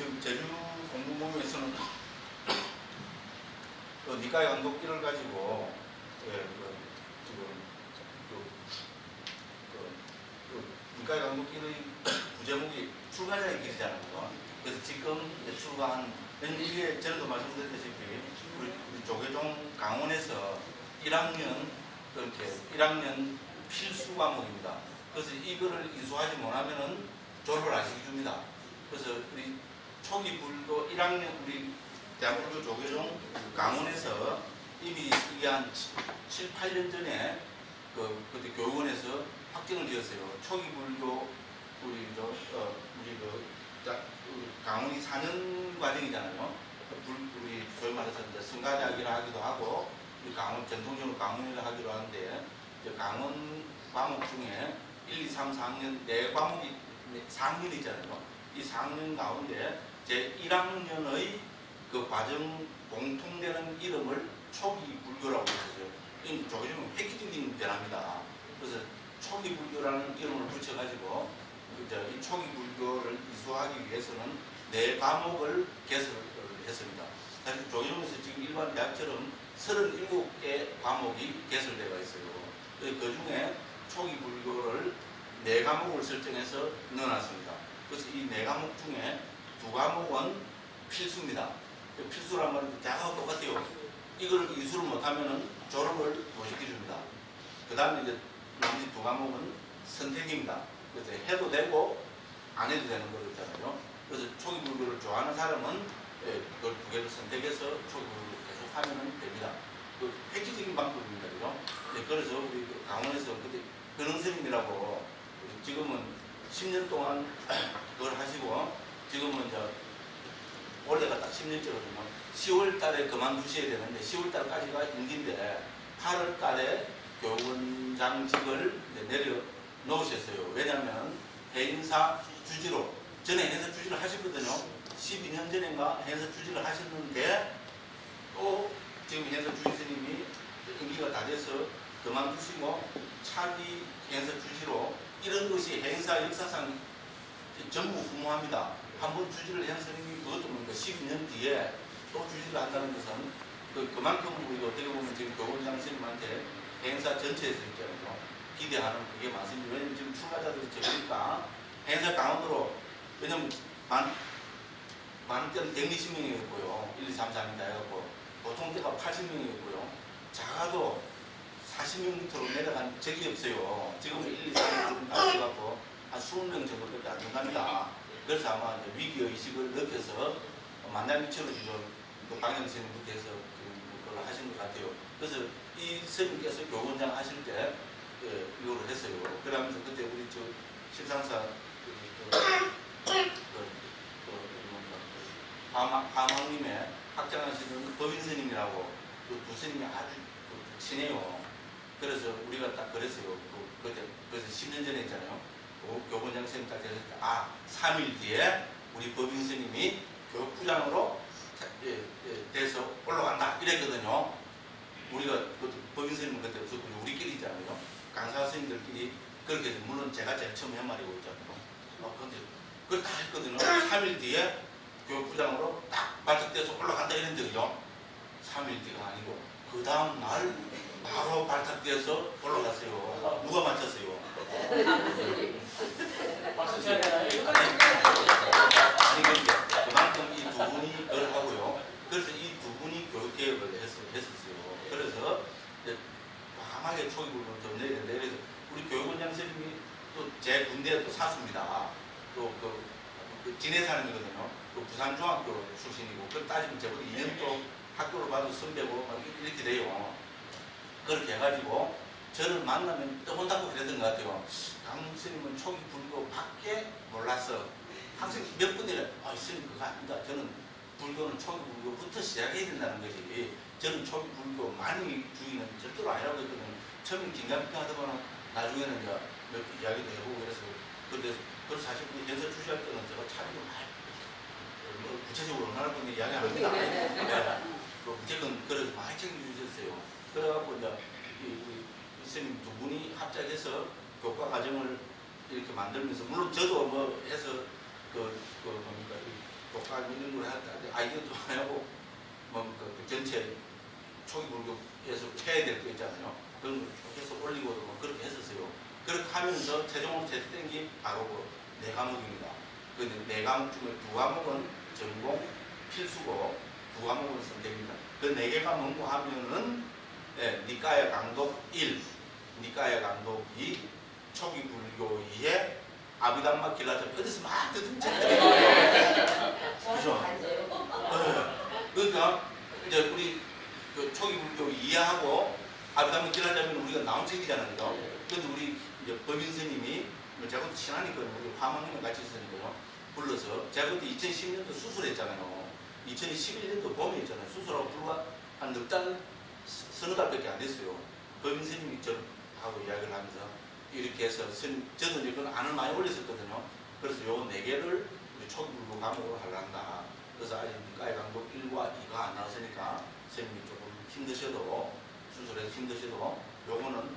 지금 제주 공군모임에서는 그 니카이 강독기를 가지고 지금 니카이 강독기의 부제목이 출가자의 길이잖아요. 그래서 지금 출가한 이게 전에도 말씀드렸다시피 우리 조계종 강원에서 1학년 그렇게 1학년 필수 과목입니다. 그래서 이거를 이수하지 못하면은 졸업을 안 시켜줍니다. 그래서 우리 초기 불교 1학년 우리 대한불교 조계종 강원에서 이미 이게 한 7, 8년 전에 그때 교육원에서 확정을 지었어요. 초기 불교 우리 강원이 4년 과정이잖아요. 우리 소위 말해서 이제 성가대학이라 하기도 하고 우리 강원 전통적으로 강원이라 하기도 하는데 강원 과목 중에 1, 2, 3, 4학년 4과목이 4학년이 있잖아요. 이 4학년 가운데 제 1학년의 그 과정 공통되는 이름을 초기 불교라고 했어요. 이 조계종은 획기적인 변화입니다. 그래서 초기 불교라는 이름을 붙여가지고 이 초기 불교를 이수하기 위해서는 4과목을 개설을 했습니다. 사실 조계종에서 지금 일반 대학처럼 37개 과목이 개설되어 있어요. 그 중에 초기 불교를 4과목을 설정해서 넣어놨습니다. 그래서 이 4과목 중에 2과목은 필수입니다. 필수란 말은 대학하고 똑같아요. 이걸 이수를 못하면 졸업을 못 시켜줍니다. 그 다음에 이제 나머지 2과목은 선택입니다. 그래서 해도 되고 안 해도 되는 거잖아요. 그래서 초기 불교를 좋아하는 사람은 그걸 2개를 선택해서 초기 불교를 계속 하면 됩니다. 그 획기적인 방법입니다. 그죠? 그래서 우리 강원에서 그때 변흥스님이라고 지금은 10년 동안 그걸 하시고 지금은 이제 올해가 딱 10년째거든요. 10월 달에 그만두셔야 되는데 10월 달까지가 임기인데 8월 달에 교원장직을 내려놓으셨어요. 왜냐하면 해인사 주지로 전에 해인사 주지를 하셨거든요. 12년 전인가 해인사 주지를 하셨는데 또 지금 해인사 주지스님이 임기가 다 돼서 그만두시고 차기 해인사 주지로 이런 것이 해인사 역사상 전부 후무합니다. 한번 주지를 한 스님이 그것도 모르니까 12년 뒤에 또 주지를 한다는 것은 그만큼 우리가 어떻게 보면 지금 교원장 스님한테 행사 전체에서 있잖아요. 기대하는 그게 많습니다. 왜냐면 지금 출가자들이 적으니까 행사 강원으로 왜냐면 많은 때는 120명이었고요. 1, 2, 3, 4명 다 해갖고 보통 때가 80명이었고요. 작아도 40명 밑으로 내려간 적이 없어요. 지금 1, 2, 3, 4명 다 해갖고 한 20명 정도밖에 안 된답니다. 그래서 아마 위기의식을 느껴서 만남일치로 지금 그 방향선생님부터 해서 그걸 하신 것 같아요. 그래서 이 스님께서 교원장 하실 때 이거를 했어요. 그러면서 그때 우리 저 십상사 화망님의 학장하시는 법인스님이라고 두 스님이 아주 친해요. 그래서 우리가 딱 그랬어요. 그때 그래서 10년 전에 했잖아요. 교원장 스님 딱 됐을 때 3일 뒤에 우리 법인스님이 교육부장으로 돼서 올라간다 이랬거든요. 우리가 법인스님은 그때 없었고 우리끼리잖아요. 강사 스님들끼리 그렇게 해서 물론 제가 제일 처음 한 말이고 있잖아요. 근데 그걸 다 했거든요. 3일 뒤에 교육부장으로 딱 발탁돼서 올라간다 이랬는데 그죠? 3일 뒤가 아니고 그 다음 날 바로 발탁돼서 올라갔어요. 누가 맞췄어요? 박수 쳐야 되나요? 아니 근데 그만큼 이 두 분이 그걸 하고요. 그래서 이 두 분이 교육개혁을 했었어요. 그래서 이제 과감하게 초기부를 좀 내야 되는데 그래서 우리 교육원장 선생님이 또 제 군대 또 사수입니다. 또 그 진해 사람이거든요. 또 부산중학교 출신이고 그걸 따지면 제가 2년 또 학교를 봐도 선배고 막 이렇게 돼요. 그렇게 해가지고 저를 만나면 떠본다고 그랬던 것 같아요. 강 스님은 초기 불교 밖에 몰랐어. 항상 몇 번이래. 스님 그거 아닙니다. 저는 불교는 초기 불교부터 시작해야 된다는 것이 저는 초기 불교 많이 주의는 절대로 아니라고 했거든요. 처음엔 긴가민가 하다가 나중에는 이제 몇 이야기도 해보고 그래서 사실 그 연설 주시할 때는 제가 차비도 많이 구체적으로 얼마나 건지 이야기 안 합니다. 네. 어쨌든 그래서 많이 챙겨주셨어요. 그래갖고 이제 우리 스님 두 분이 합작해서 교과 과정을 이렇게 만들면서 물론 저도 뭐 해서 뭡니까 독감 이런 걸 할때 아이디어도 하고 그 전체 초기 불교에서 해야 될 거 있잖아요. 그런 걸 쭉 해서 올리고도 뭐 그렇게 했었어요. 그렇게 하면서 최종으로 제시된 게 바로 그 4과목입니다. 그 4과목 중에 2과목은 전공 필수고 2과목은 선택입니다. 그 4개가 뭔고 하면은 니까야 강독 1, 니까야 강독 2, 초기 불교 2에 아비담마 길라잡 어디서 막 듣는 책들이에요. 그죠? 그러니까 이제 우리 그 초기 불교 이해하고 아비담마 길라잡은 우리가 나온 책이잖아요. 그런데 우리 이제 법인 스님이 제가 그때 친하니까 우리 화망님을 같이 있으니까요. 불러서 제가 그때 2010년도 수술했잖아요. 2011년도 봄에 있잖아요. 수술하고 불과 한 넉 달, 서너 달밖에 안 됐어요. 법인 스님이 저하고 이야기를 하면서 이렇게 해서 저도 이제 그런 안을 많이 올렸었거든요. 그래서 요 4개를 우리 초기 불교 과목으로 하려한다. 그래서 아직 니까의 강독 1과 2가 안 나왔으니까 선생님이 조금 힘드셔도 수술해서 힘드셔도 요거는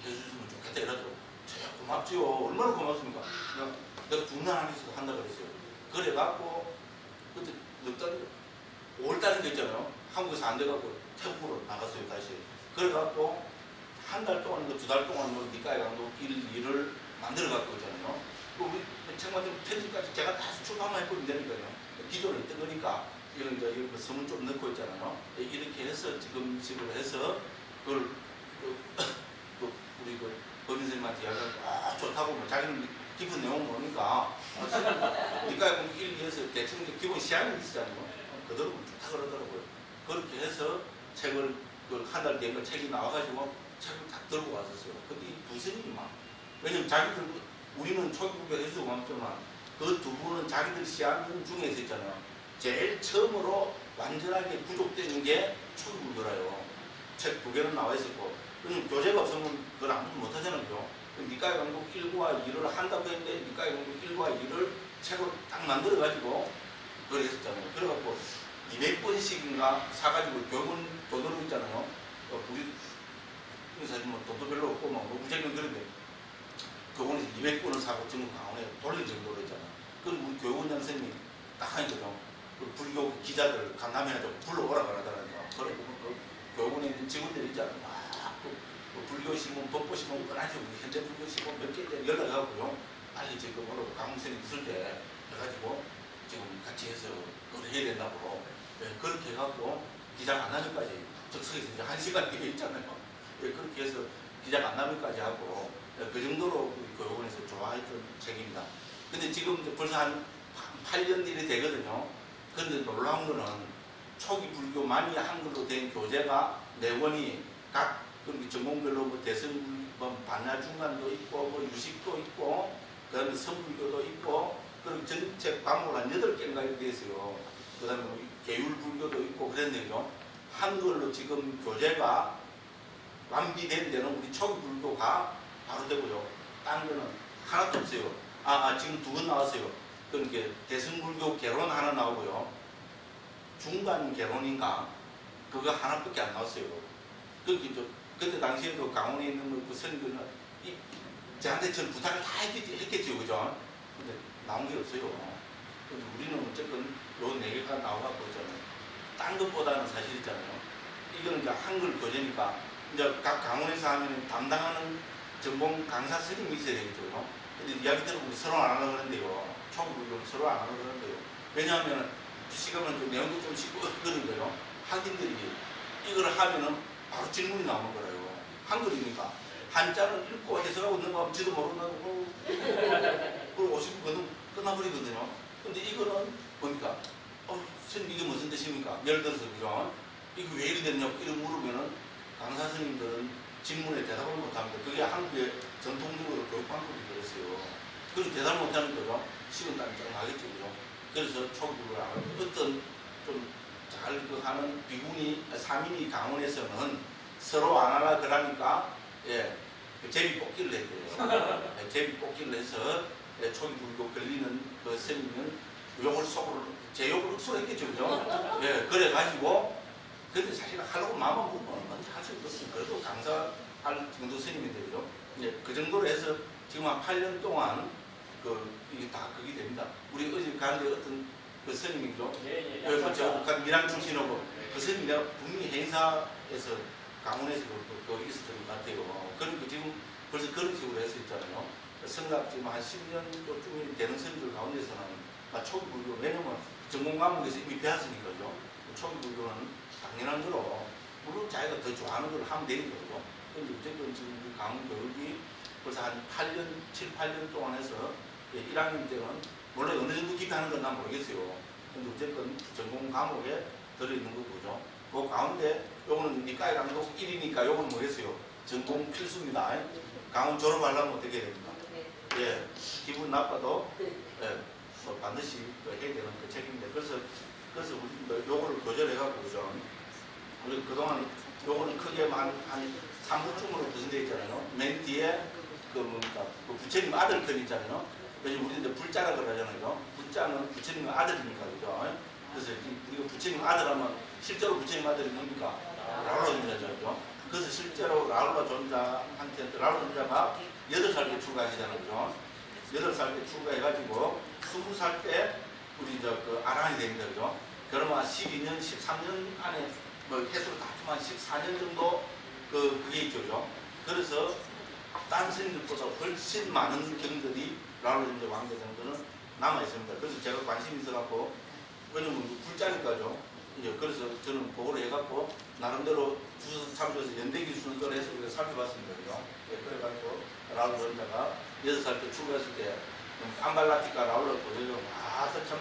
해주시면 좋겠다 이러더라고요. 제가 고맙지요. 얼마나 고맙습니까? 내가 중단 안에서도 한다 그랬어요. 그래갖고 그때 넉 달, 5월달인가 있잖아요. 한국에서 안 돼갖고 태국으로 나갔어요 다시. 그래갖고 한 달 동안, 2달 동안 니까의 강독 1, 2를 만들어갖고 있잖아요. 우리 책만 좀 편집까지 제가 다 출판만 해보면 되니까요. 기존에 있던 거니까 이런 거 서문 좀 넣고 있잖아요. 이렇게 해서 지금 식으로 해서 그걸 우리 그 법인 선생님한테 이야기하고 좋다고 뭐 자기는 깊은 내용 모르니까 니까의 강독 1, 2에서 대충 기본 시향이 있었잖아요. 그대로 좋다 그러더라고요. 그렇게 해서 책을 한 달 된 거 책이 나와가지고 책을 딱 들고 왔었어요. 근데 이 두 스님이 막 왜냐면 자기들 우리는 초기 불교 해주고 많지만 그 두 분은 자기들 시향 중에서 있잖아요. 제일 처음으로 완전하게 구족되는 게 초기 불교라요. 책 2개는 나와 있었고 교재가 없으면 그걸 아무도 못하잖아요. 니까의 강독 1과 2를 한다고 했는데 니까의 강독 1과 2를 책으로 딱 만들어가지고 그걸 했었잖아요. 그래갖고 200권씩인가 사가지고 교본 돈으로 있잖아요. 우리 사실 뭐 돈도 별로 없고 뭐 무제건 그런데 교본에서 200권을 사고 지금 강원에 돌릴 정도로 있잖아요. 그럼 우리 교원장 선생님이 딱 하니까요. 그 불교 기자들 간담회하자고 불러오라 그러더라고요. 그래 보면 그 교원에 있는 직원들이 있잖아요. 그 불교 신문, 법보 신문 끊어지 현대 불교 신문 몇 개 연락하고요. 빨리 지금 강원선생님 있을 때 해가지고 지금 같이 해서 그걸 해야 된다고. 네, 그렇게 해갖고 기자가 안 나면까지 적석에서 이제 1시간 뒤에 있잖아요. 네, 그렇게 해서 기자가 안 나면까지 하고 그 정도로 우리 교육원에서 좋아했던 책입니다. 근데 지금 이제 벌써 한 8년 일이 되거든요. 근데 놀라운 거는 초기 불교 많이 한글로 된 교재가 4권이 각 전공별로 뭐 대승, 반야 중간도 있고, 뭐 유식도 있고, 그 다음에 성불교도 있고, 그리고 전체 과목을 한 8개인가 이렇게 돼 있어요. 그 다음에 뭐 계율 불교도 있고 그랬는데요. 한글로 지금 교재가 완비된 데는 우리 초기 불교가 바로 되고요. 딴 거는 하나도 없어요. 지금 2권 나왔어요. 그러니까 대승불교 개론 하나 나오고요. 중간 개론인가 그거 하나밖에 안 나왔어요. 그때 당시에도 강원에 있는 그 선생님들은 저한테 전 부탁을 다 했겠죠, 그죠? 근데 나온 게 없어요. 근데 우리는 어쨌든 요 4개가 나와갖고 있잖아요. 딴 것보다는 사실 있잖아요. 이거는 이제 한글 교재니까 이제 각 강원에서 하면 담당하는 전공 강사 선생님이 있어야 되겠죠. 근데 이야기 들어보면 서로 안 하려고 그러는데요. 초급을 서로 안 하려고 그러는데요. 왜냐하면 시간은 좀 내용도 좀 쉽고 그런 거예요. 학인들이 이걸 하면은 바로 질문이 나오는 거예요. 한글이니까. 한자는 읽고 해석하고 있는 거 하면 지도 모른다고 그리고 50분 끝나버리거든요. 근데 이거는 보니까 선생님 이게 무슨 뜻입니까? 예를 들어서 그죠? 이거 왜 이리 됐냐고 이렇게 물으면은 강사 스님들은 질문에 대답을 못합니다. 그게 한국의 전통적으로 교육 방법이 그랬어요. 그래서 대답 못하는 거죠. 식은땀이 좀 나겠죠. 그죠? 그래서 초급을 하고 어떤 좀 잘 하는 비군이, 사민이 강원에서는 서로 안 하라 그러니까 제비 뽑기를 했대요. 제비 뽑기를 해서 초기 불교 걸리는 그 스님은 욕을 속으로, 제 욕을 억수로 했겠죠. 그죠? 그래가지고 근데 사실 하려고 마음만 먹으면 먼저 할 수 있거든요. 그래도 강사할 정도 스님인데요. 그 정도로 해서 지금 한 8년 동안 이게 다 그게 됩니다. 우리 어제 가는데 어떤 그 스님이죠. 예, 그리고 저 북한 밀양 출신이고 그 스님 내가 분명히 행사에서 강원에서 그 있었던 것 같아요. 그러니까 지금 벌써 그런 식으로 해서 있잖아요. 성각 지금 한 10년도쯤 되는 스님들 가운데서는 초기 불교, 왜냐면 전공 과목에서 이미 배웠으니까요. 초기 불교는 당연한 거로 물론 자기가 더 좋아하는 걸 하면 되는 거죠. 근데 어쨌든 지금 우리 강원 교육이 벌써 한 8년, 7, 8년 동안 해서 1학년 때는 물론 어느 정도 깊이 하는 건 난 모르겠어요. 근데 어쨌든 전공 과목에 들어있는 거죠. 그 가운데 요거는 니까지 강독 1이니까 요거는 뭐겠어요? 전공 필수입니다. 강원 졸업하려면 어떻게 해야 됩니까? 예, 기분 나빠도 예, 뭐 반드시 해야 되는 그 책임인데 그래서 우리 요거를 교절해갖고 그죠? 우리 그동안 요거는 크게 한 3부쯤으로 구성되어 있잖아요. 맨 뒤에 그 뭡니까? 그 부처님 아들 편 있잖아요. 그래서 우리 이제 불자라 그러잖아요. 불자는 부처님 아들이니까 그죠? 그래서 우리가 부처님 아들 하면 실제로 부처님 아들이 뭡니까? 라울라 존자죠. 그래서 실제로 라울라 존자한테 라울라 존자가 8살 때 출가하시잖아요. 그죠? 8살 때 출가해가지고 20살 때 우리 그 아란이 됩니다. 그죠? 그러면 12년, 13년 안에 뭐 해수로 다 합치면 14년 정도 그게 있죠. 그죠? 그래서 딴 스님들보다 훨씬 많은 경들이 라울라 존자 왕대 정도는 남아있습니다. 그래서 제가 관심이 있어갖고 왜냐면 불자니까죠. 이제 그래서 저는 그거를 해갖고 나름대로 주소 참조해서 연대기 순서를 해서 우리가 살펴봤습니다. 그죠? 네, 그래가지고 라울라 존자가 6살 때 출가했을 때 암발라티카 라울라 보여줘. 참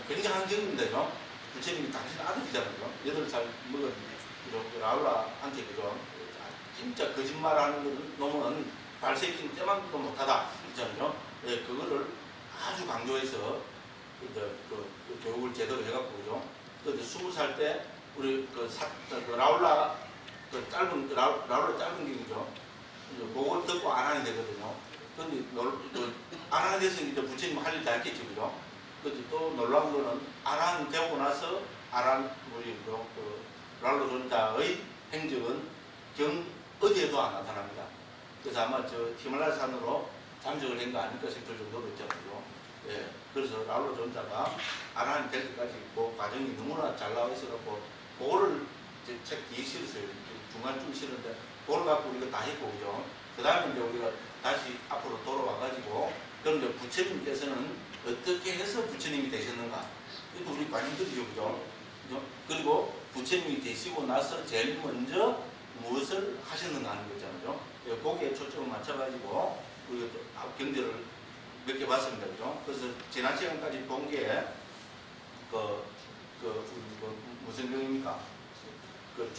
굉장한 경험인데, 죠 부처님이 당신 아들이잖아요. 8살 먹은 라울라한테 그죠? 진짜 거짓말하는 놈은 발새끼는 때만도 못하다. 있잖아요. 네, 그거를 아주 강조해서 그 교육을 제대로 해갖고 그죠? 또 20살 때 우리 그 라울라 그 라울라 짧은 기이죠. 그걸 듣고 아란이 되거든요. 근데 아란이 됐으니 이제 부처님 할 일 다 했겠죠, 그죠? 근데 또 놀라운 거는 아란 되고 나서 우리 그 라울라 존자의 행적은 어디에도 안 나타납니다. 그래서 아마 저 히말라야 산으로 잠적을 한 거 아닐까 싶을 정도로 있잖아요. 예, 그래서 라울라 존자가 아란이 될 때까지 그 과정이 너무나 잘 나와 있어갖고 그거를 책 뒤에 실었어요. 중간쯤 실었는데 그걸 갖고 우리가 다 했고 그죠. 그 다음에 이제 우리가 다시 앞으로 돌아와가지고 그럼 이제 부처님께서는 어떻게 해서 부처님이 되셨는가 이것도 우리 관심들이죠. 그죠. 그리고 부처님이 되시고 나서 제일 먼저 무엇을 하셨는가 하는 거잖아요. 거기에 초점을 맞춰가지고 우리가 경제를 몇 개 봤습니다. 그죠? 그래서 지난 시간까지 본 게 무슨 경입니까? 그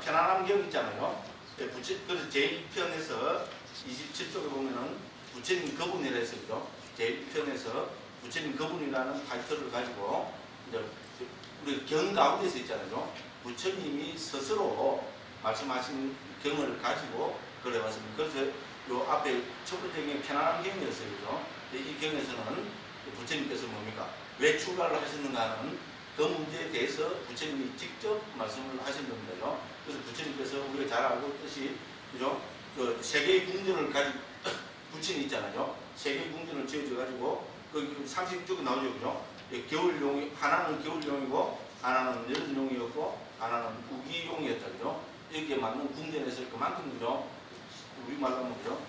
편안함경 있잖아요. 그래서 제1편에서 27쪽에 보면은 부처님 거분이라 했었죠. 제1편에서 부처님 거분이라는 타이틀을 가지고 이제 우리 경 가운데서 있잖아요. 부처님이 스스로 말씀하신 경을 가지고 그래왔습니다. 그래서 요 앞에 첫 번째 경이 편안한 경이었어요. 그죠? 이 경에서는 부처님께서 뭡니까? 왜 출가를 하셨는가 하는 그 문제에 대해서 부처님이 직접 말씀을 하신 겁니다. 그래서 부처님께서 우리가 잘 알고 있듯이, 그죠? 그 세계의 궁전을 가지고, 부처님 있잖아요. 세계의 궁전을 지어줘가지고, 그 36쪽에 나오죠. 그죠? 겨울용이, 하나는 겨울용이고, 하나는 여름용이었고, 하나는 우기용이었다. 그죠? 여기에 맞는 궁전에서 그만큼, 그죠? 우리말로 하면 그죠?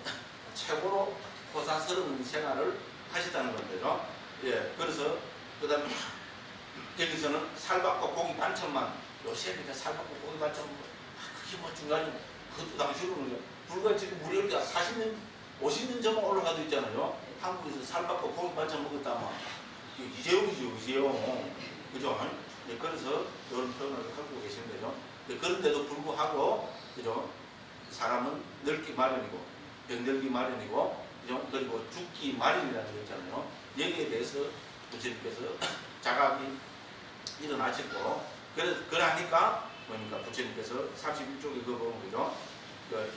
최고로 호사스러운 생활을 하시다는 건데요. 예, 그래서 그 다음에 여기서는 살밥과 고기 반찬만 요새는 살밥과 고기 반찬 그게 뭐 중간에 그것도 당시로는 불과 지금 우리 여기 40년 50년 전만 올라가도 있잖아요. 한국에서 살밥과 고기 반찬 먹었다면 이재용이죠. 이재용. 그죠? 예, 그래서 이런 표현을 하고 계신데요. 예, 그런데도 불구하고 그죠? 사람은 늙기 마련이고 병들기 마련이고 그죠? 그리고 죽기 마련이라는 거 있잖아요. 여기에 대해서 부처님께서 자각이 일어나셨고 그러니까 뭡니까? 부처님께서 31쪽에 그거 보면 그죠?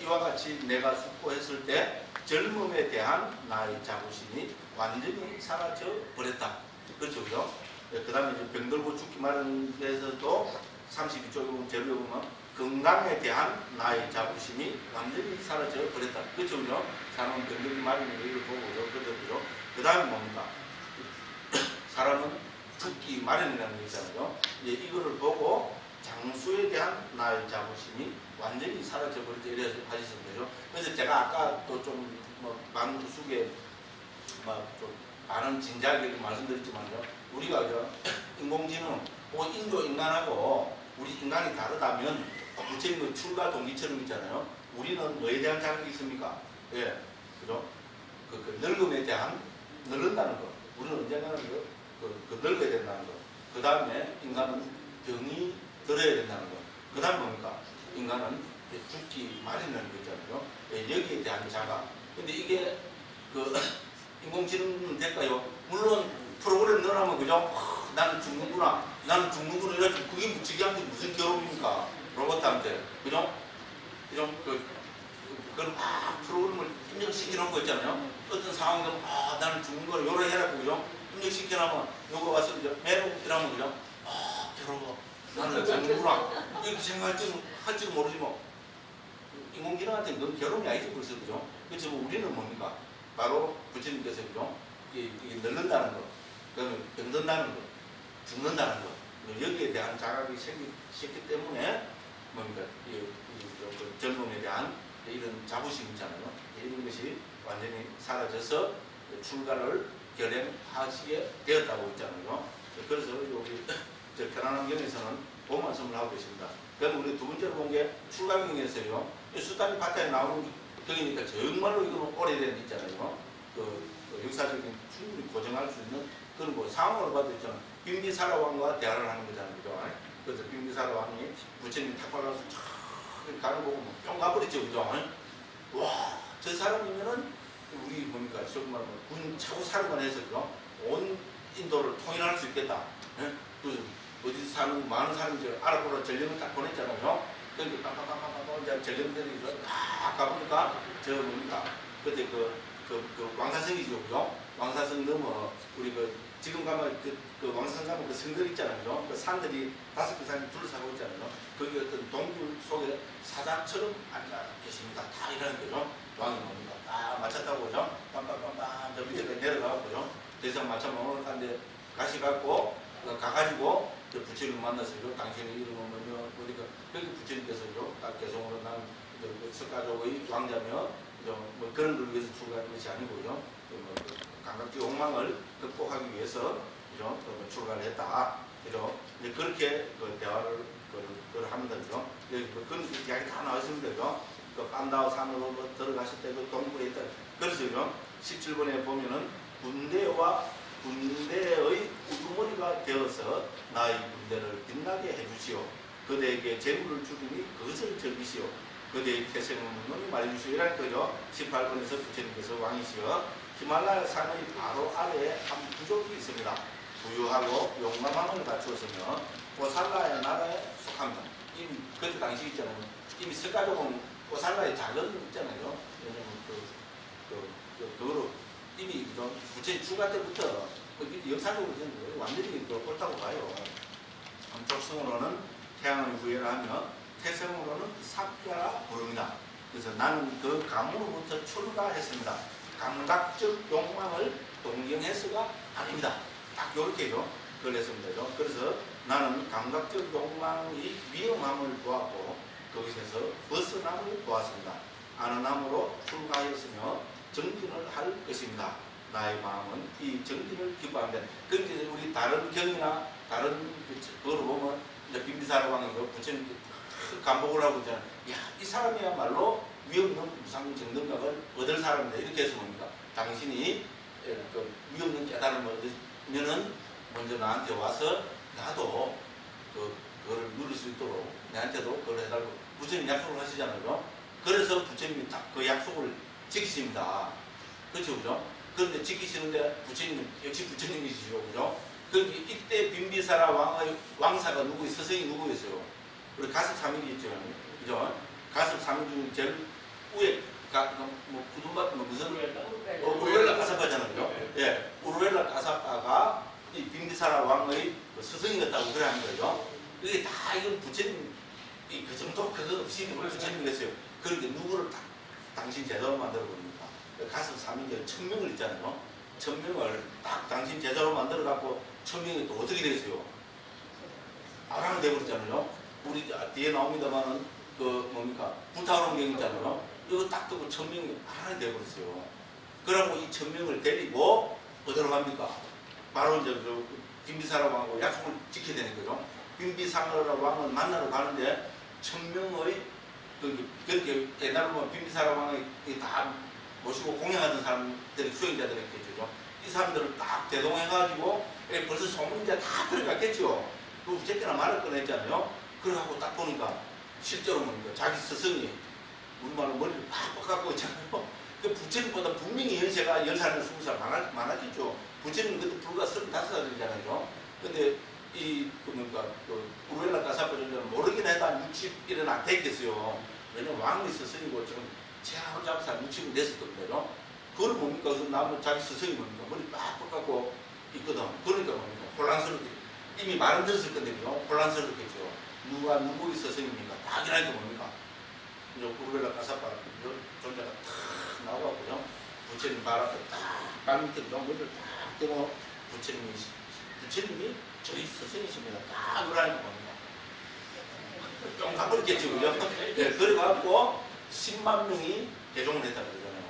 이와 같이 내가 숙고했을 때 젊음에 대한 나의 자부심이 완전히 사라져 버렸다. 그렇죠, 그죠? 그 다음에 병들고 죽기 마련에서도 32쪽에 보면 제일 보면 건강에 대한 나의 자부심이 완전히 사라져 버렸다. 그렇죠, 그죠? 사람은 병들기 마련인 걸 보고 그죠? 그 다음에 뭡니까? 사람은 죽기 마련이라는 게 있잖아요. 이제 이거를 보고 장수에 대한 나의 자부심이 완전히 사라져버릴 때 이래서 하시면 되죠. 그래서 제가 아까 또 좀 만수계 좀 많은 진지하게 말씀드렸지만요. 우리가 인공지능 혹은 인조 인간하고 우리 인간이 다르다면 부처님의 출가 동기처럼 있잖아요. 우리는 뭐에 대한 자격이 있습니까? 예, 그죠? 그 늙음에 대한 늙는다는 거. 우리는 언젠가는 그 늙어야 된다는 거. 그 다음에 인간은 병이 들어야 된다는 거. 그 다음에 뭡니까? 인간은 죽기 마련이라는 거 있잖아요. 예, 여기에 대한 자각. 근데 이게 인공지능은 될까요? 물론 프로그램 넣어놓으면 그죠? 나는 죽는구나. 나는 죽는구나. 이래가지고 그게 무지개한테 무슨 괴롭입니까? 로봇한테. 그죠? 그걸 막 프로그램을 입력시켜놓은 거 있잖아요. 어떤 상황들은 나는 죽는 거를 요래 해라고 그죠? 입력시켜놓으면 요거 와서 이제 매로 이러면 그죠? 괴로워. 나는 죽는구나. 이렇게 생각할지도 모르지 뭐. 인공지능한테 그건 괴로움이 아니죠. 벌써 그죠? 그렇죠. 우리는 뭡니까? 바로 부처님께서 그죠? 이게 늙는다는 거, 그다음에 병든다는 거, 죽는다는 거, 여기에 대한 자각이 생겼기 때문에 뭡니까? 그 젊음에 대한 이런 자부심 있잖아요. 이런 것이 완전히 사라져서 출가를 결행하시게 되었다고 있잖아요. 그래서 여기 편안함경에서는 그 말씀을 하고 있습니다. 그럼 우리 두 번째로 본 게 출가경에서요. 수단이 바탕에 나오는 경이니까 정말로 이거는 오래된 있잖아요. 그 역사적인 충분히 고정할 수 있는 그런 뭐 상황을 봐도 있잖아요. 빈비사라 왕과 대화를 하는 거잖아요. 그죠? 그래서 빈비사라 왕이 부처님 탁발라서 촥 가는 거 보고 뿅 가버렸죠. 그죠? 와, 저 사람이면은 우리 보니까 정말 군 차고 사령관 해서 그죠? 온 인도를 통일할 수 있겠다. 예? 어디서 사는 많은 사람들 알아보러 전령을 딱 보냈잖아요. 그러니까 빡빡빡빡 이제 전령들이 딱 가보니까 저 뭡니까? 그때 그 왕사성이죠, 그죠? 왕사성 넘어 우리 지금 가면 그 왕사성 가면 그 성들 있잖아요. 그 산들이 5개 산이 둘러싸고 있잖아요. 거기 어떤 동굴 속에 사자처럼 앉아 계십니다. 다 이러는 거죠. 왕이 뭡니까? 딱 맞췄다고 그죠? 빰빰빰빰 저 밑에까지 내려가고요. 대상 맞춰 먹으러가는데 가시갖고 가가지고 부처님 만나서 당신의 이름은 뭐냐 어디가 여기 부처님께서요 딱 개성으로 난 석가족의 왕자며 뭐 그런 걸 위해서 출가한 것이 아니고요 감각적 욕망을 극복하기 위해서 출가를 했다. 그죠? 그렇게 대화를 하면 되죠. 그런 이야기 다 나와 있습니다. 그죠? 빤다오 산으로 들어가실 때 그 동굴에 있다. 그래서 17번에 보면은 군대의 우두머리가 되어서 나의 군대를 빛나게 해주시오. 그대에게 재물을 주리니 그것을 즐기시오. 그대의 태생은 눈이 말해주시오. 이라는 거죠. 18번에서 부처님께서 왕이시여 히말라야 산의 바로 아래에 한 부족이 있습니다. 부유하고 용감함을 갖추었으며 고살라의 나라에 속합니다. 이미 그때 당시 있잖아요. 이미 석가족은 고살라의 작은 있잖아요. 그거로 이미 부처님 출가 때부터 역사적으로 완전히 옳다고 봐요. 족성으로는 태양을 구현하며 태생으로는 삭야라 부릅니다. 그래서 나는 그 감으로부터 출가했습니다. 감각적 욕망을 동경해서가 아닙니다. 딱 이렇게죠. 그걸 했습니다. 그래서 나는 감각적 욕망이 위험함을 보았고 거기서 벗어남을 보았습니다. 아는함으로 출가하였으며 정진을 할 것입니다. 나의 마음은 이 정진을 기뻐합니다. 그런데 우리 다른 경이나 다른 그거로 보면 이제 빈비사라 왕이고 부처님 감복을 하고 있잖아요. 야, 이 사람이야말로 위없는 무상 정등각을 얻을 사람이다. 이렇게 해서 뭡니까? 당신이 위없는 깨달음을 얻으면은 먼저 나한테 와서 나도 그거를 누릴 수 있도록 내한테도 그걸 해달라고 부처님 약속을 하시잖아요. 그래서 부처님이 딱 그 약속을 지키십니다. 그렇죠, 그죠? 그런데 지키시는데 부처님 역시 부처님이시죠, 그죠? 그런데 이때 빈비사라 왕사가 누구 스승이 누구였어요? 우리 가습 3인이 있죠, 그죠? 가습 3인 중에 제일 위에 뭐 구둔밭 뭐 무슨 우르웰라 가사파잖아요. 예, 우르웰라 가사파가 이 빈비사라 왕의 스승이었다고 그래 하는 거죠. 이게 다 이건 부처님 그 정도 그거 없이 부처님이 했어요. 그러니까 누구를 당신 제대로 만들어 봅니까? 가습 3인제 천명을 있잖아요. 천명을 딱 당신 제자로 만들어 갖고 천명이 또 어떻게 됐어요? 아랑이 돼버렸잖아요. 우리 뒤에 나옵니다만은 그 뭡니까 불타오르는 경 있잖아요. 이거 딱 뜨고 천명이 아랑이 돼버렸어요. 그러고 이 천명을 데리고 어디로 갑니까? 바로 이제 그 빈비사라 왕하고 약속을 지켜야 되는 거죠. 빈비사라 왕을 만나러 가는데 천명의 그렇게 옛날에 보면 빈비사라 왕이 다 모시고 공양하던 사람들이 수행자들이겠죠. 이 사람들을 딱 대동해가지고 벌써 소문이 이제 다 들어갔겠죠. 그 제때나 말을 꺼냈잖아요. 그러고 딱 보니까 실제로 뭡니까 자기 스승이 우리말로 머리를 팍 깎고 있잖아요. 그 부처님보다 분명히 연세가 10살이나 20살 많았겠죠. 부처님 그때 불과 35살이잖아요. 근데 그 뭡니까 우르엘라 가사파 정도는 모르긴 해도 한 60일은 안 됐겠어요. 왜냐면 왕의 스승이고 지금 제하로 잡아서 한 60일 됐을 겁니다. 그걸 뭡니까 그 나무 자기 스승이 뭡니까 머리 팍 깎고 있거든. 그러니까 뭡니까 혼란스럽게 이미 말은 들었을 건데요. 혼란스럽겠죠. 누가 누구의 스승입니까? 딱이라니까 뭡니까 우르엘라 가사파 존재가 탁 나와갖고요. 부처님 발 앞에 딱 밑에 머리를 딱 대고 부처님이 저희 스승이십니다. 딱 그러니까 뭡니까 좀 가버렸겠죠. 그죠? 네, 그래갖고 10만 명이 대종을 했다고 그러잖아요.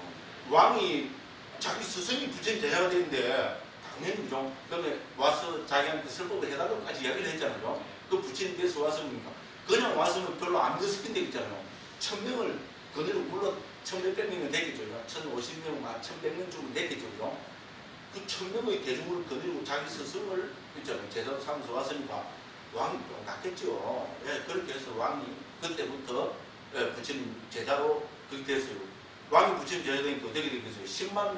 왕이 자기 스승이 부처님 제자가 되는데 당연히 그죠? 그러면 와서 자기한테 설법을 해달라고까지 이야기를 했잖아요. 그 부처님께서 왔습니까? 그냥 왔으면 별로 안 됐을 텐데 있잖아요. 1000명을 그대로 물론 1100 명은 되겠죠. 1050명, 1100명 정도 되겠죠. 그죠? 그 1000명의 대중을 거느리고 자기 스승을 있잖아요. 제자로 삼아서 왔으니까 왕이 좀 낫겠죠. 예, 그렇게 해서 왕이 그때부터 부처님 제자로 그렇게 됐어요. 왕이 부처님 제자 되니까 어떻게 되겠어요? 10만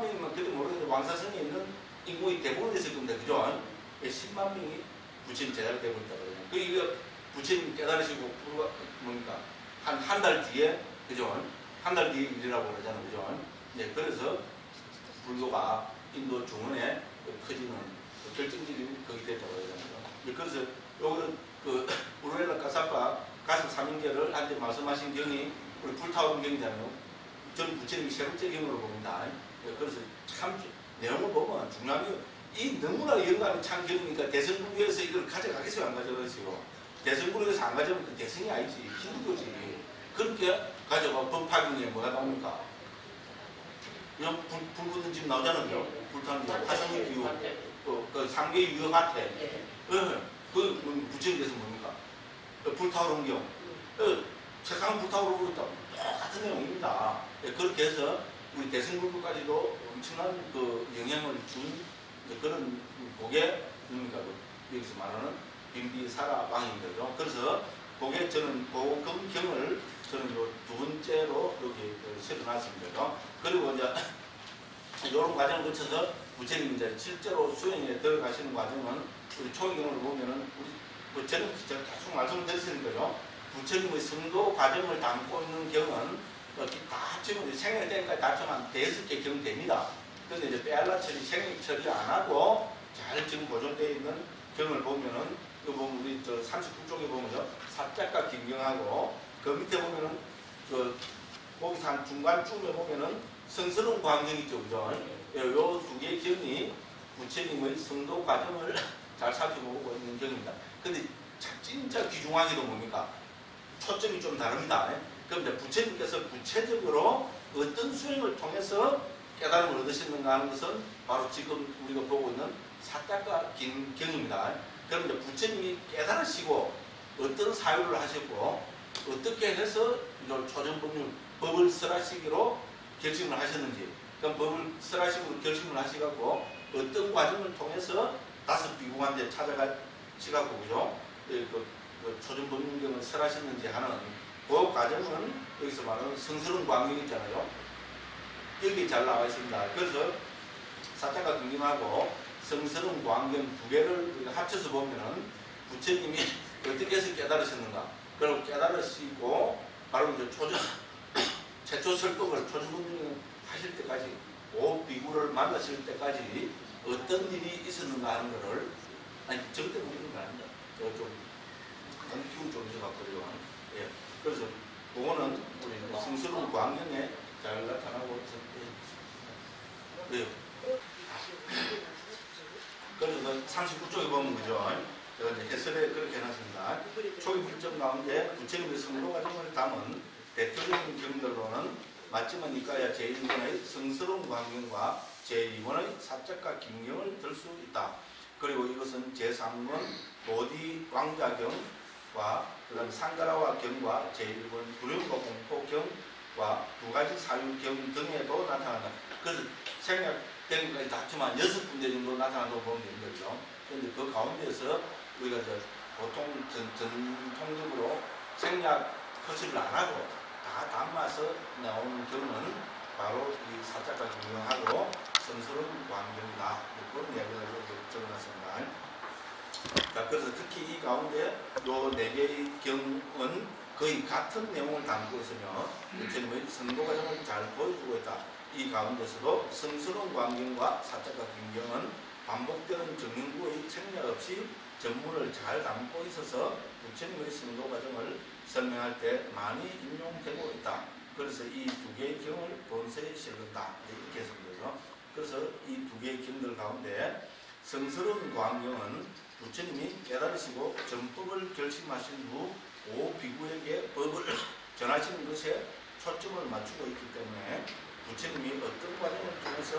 명이면 그때 모르겠는데 왕사성에 있는 인구의 대부분이 있을 겁니다. 그죠? 예, 10만 명이 부처님 제자가 되어버렸다 그래요. 그 이거 부처님 깨달으시고 뭡니까? 한 달 뒤에 그죠? 한 달 뒤에 일이라고 그러잖아요. 그죠? 네, 그래서 불교가 인도 중원에 커지는 결정적인 거기 됐다고 그러잖아요. 그래서 요거는 그 우르엘라 가사파 가슴 삼인계를 한테 말씀하신 경이 우리 불타오른 경이잖아요. 저는 부처님이 세 번째 경으로 봅니다. 그래서 참 내용을 보면 중요한 게 이 너무나 영감이 찬 경이니까 대승불교에서 이걸 가져가겠어요? 안 가져가겠어요? 대승불교에서 안 가져가면 그 대승이 아니지. 힌두교지. 그렇게 가져가 법화경에 뭐가 나옵니까? 그냥 불 붙는 집 나오잖아요. 불타는 집, 화성의 기후, 그 상계의 유효화태. 그 부처님께서 뭡니까? 불타오르는 경. 세상 불타오르고 있다. 똑같은 내용입니다. 그렇게 해서 우리 대승불교까지도 엄청난 그 영향을 준 그런 그게 뭡니까? 여기서 말하는 빈비사라 왕입니다. 그래서 그게 저는 그 경을 저는 두 번째로 여기 세워놨습니다. 그리고 이제 이런 과정을 거쳐서 부처님 이제 실제로 수행에 들어가시는 과정은 우리 초기경을 보면은 우리 저는 계속 말씀을 드렸으니까요. 부처님의 성도 과정을 담고 있는 경은 다 합치면 생애 때까지 다 합치면 한 5개 경 됩니다. 그런데 이제 빼알라 처리, 생애 처리 안 하고 잘 지금 보존되어 있는 경을 보면은 그 보면 우리 저 39쪽에 보면요. 사자가 김경하고 그 밑에 보면은 그 거기서 한 중간쯤에 보면은 성스러운 광경이죠. 그죠? 요 두 개의 경이 부처님의 성도 과정을 잘 살펴보고 있는 경입니다. 근데 진짜 귀중하게도 뭡니까? 초점이 좀 다릅니다. 그럼 이제 부처님께서 구체적으로 어떤 수행을 통해서 깨달음을 얻으셨는가 하는 것은 바로 지금 우리가 보고 있는 사자가 경입니다. 그럼 이제 부처님이 깨달으시고 어떤 사유를 하셨고 어떻게 해서 이걸 초전법률 법을 설하시기로 결심을 하셨는지 그럼 법을 설하시기로 결심을 하시고 어떤 과정을 통해서 5 비구간대 찾아가시고 그죠? 그 초전법률경을 설하셨는지 하는 그 과정은 여기서 말하는 성스러운 광경이 있잖아요. 여기 잘 나와 있습니다. 그래서 사자가 경경하고 성스러운 광경 두 개를 합쳐서 보면은 부처님이 어떻게 해서 깨달으셨는가. 그리고 깨달으시고 바로 이제 최초 설법을 초전법률 하실 때까지 오 비구를 만나실 때까지 어떤 일이 있었는가 하는 거를 아니 절대 모르는 거 아닙니다. 좀 기운 쪽에서 봤거든요. 예. 그래서 그거는 우리 성스러운 광경에 잘 나타나고 있습니다. 왜요? 그래서 그 39쪽에 보면 그죠? 제가 이제 해설에 그렇게 해놨습니다. 초기 불점 가운데 부처님의 성도 과정을 담은 대표적인 경들로는 맞지만 이까야 제1번의 성스러운 광경과 제2번의 사적과 김경을 들 수 있다. 그리고 이것은 제3번 보디 왕자경과 그다음 상가라와 경과 제1번 구룡과 공포경과 두 가지 사유경 등에도 나타난다. 그래서 생략된 것까지 다 합치면 6군데 정도 나타난다고 보면 되는 거죠. 그런데 그 가운데서 우리가 보통 전통적으로 생략 표시를 안 하고 다 담아서 나오는 경우는 바로 이 사자가 경영하고 성스러운 광경이다. 그런 이야기를 적어놨습니다. 자, 그래서 특히 이 가운데 요 4개의 경은 거의 같은 내용을 담고 있으며 부처님의 성도 과정을 잘 보여주고 있다. 이 가운데서도 성스러운 광경과 사자가 경경은 반복되는 정인구의 생략 없이 전문을 잘 담고 있어서 부처님의 성도 과정을 설명할 때 많이 인용되고 있다. 그래서 이 2개의 경을 본세에 실른다. 이렇게 해서 그러죠. 그래서 이 2개의 경들 가운데 성스러운 광경은 부처님이 깨달으시고 전법을 결심하신 후 5비구에게 법을 전하시는 것에 초점을 맞추고 있기 때문에 부처님이 어떤 과정을 통해서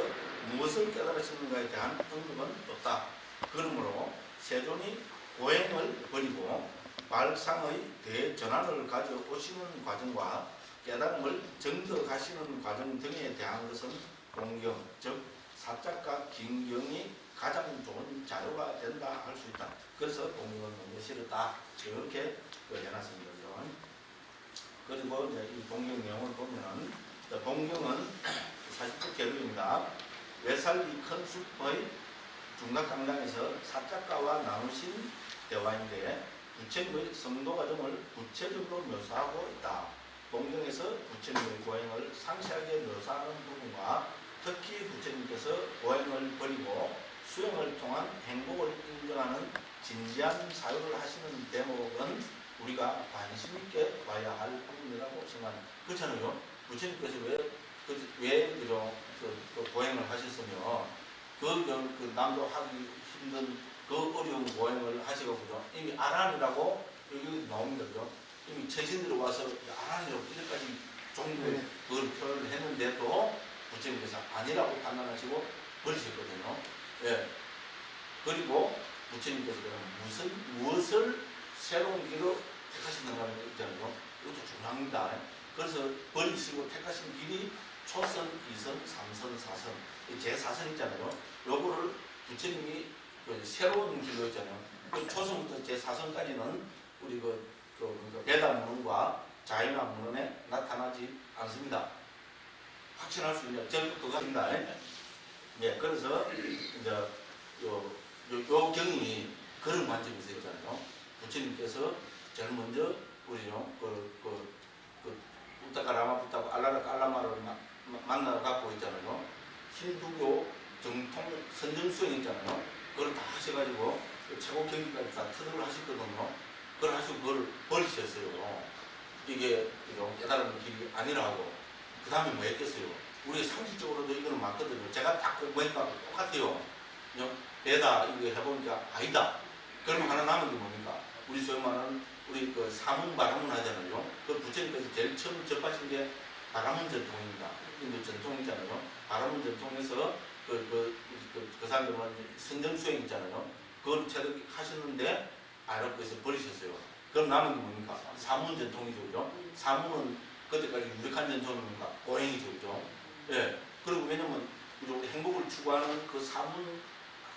무엇을 깨달으시는가에 대한 언급은 없다. 그러므로 세존이 고행을 버리고 말상의 대전환을 가져오시는 과정과 깨달음을 정덕하시는 과정 등에 대한 것은 공경, 즉 사작과 긴경이 가장 좋은 자료가 된다 할 수 있다. 그래서 공경은 너무 싫었다. 이렇게 해놨습니다. 그리고 이제 이 공경 내용을 보면은 공경은 40조 계급입니다. 외살기 큰 숲의 중각강당에서 사작가와 나누신 대화인데 부처님의 성도 과정을 구체적으로 묘사하고 있다. 공경에서 부처님의 고행을 상세하게 묘사하는 부분과 특히 부처님께서 고행을 버리고 수행을 통한 행복을 인정하는 진지한 사유를 하시는 대목은 우리가 관심 있게 봐야 할 부분이라고 생각합니다. 그렇잖아요. 부처님께서 왜 그 고행을 하셨으며 그 남도 하기 힘든 그 어려운 고행을 하시고 그죠? 이미 아란이라고 여기 나옵니다. 그죠? 이미 처신들이 와서 아란이라고 이제까지 종교 그걸 표현을 했는데도 부처님께서 아니라고 판단하시고 버리셨거든요. 예. 그리고 부처님께서 무엇을 새로운 길로 택하신다는 거 있잖아요. 이것도 중요합니다. 그래서 버리시고 택하신 길이 초선, 2선, 3선, 4선, 제4선 있잖아요. 요거를 부처님이 새로운 길로 있잖아요. 그 초선부터 제4선까지는 우리 배다문과 자연화문에 나타나지 않습니다. 확신할 수 있냐? 저는 그거 합니다. 예, 그래서 이제 요 경이 그런 관점에서 있잖아요. 부처님께서 제일 먼저 우리요 우타카라마부타고 알라라칼라마를 만나러 갖고 있잖아요. 힌두교 정통 선정수행 있잖아요. 그걸 다 하셔가지고 최고 경기까지 다 터득을 하셨거든요. 그걸 하시고 그걸 버리셨어요. 이게 깨달은 길이 아니라고. 그 다음에 뭐 했겠어요? 우리 상식적으로도 이거는 맞거든요. 제가 딱 보니까 똑같아요. 배다 이거 해보니까 아니다. 그러면 하나 남은 게 뭡니까? 우리 소위 말하는 우리 사문 바람문 하잖아요. 그 부처님께서 제일 처음 접하신 게 바람문 전통입니다. 인도 전통이잖아요. 바람문 전통에서 그 사람들은 선정 수행 있잖아요. 그걸 체득하셨는데 아랍에서 버리셨어요. 그럼 남은 게 뭡니까? 사문 전통이죠, 그죠? 사문은 그때까지 유력한 전통입니까? 고행이죠, 그죠? 예. 그리고 왜냐면 우리 행복을 추구하는 그 사문,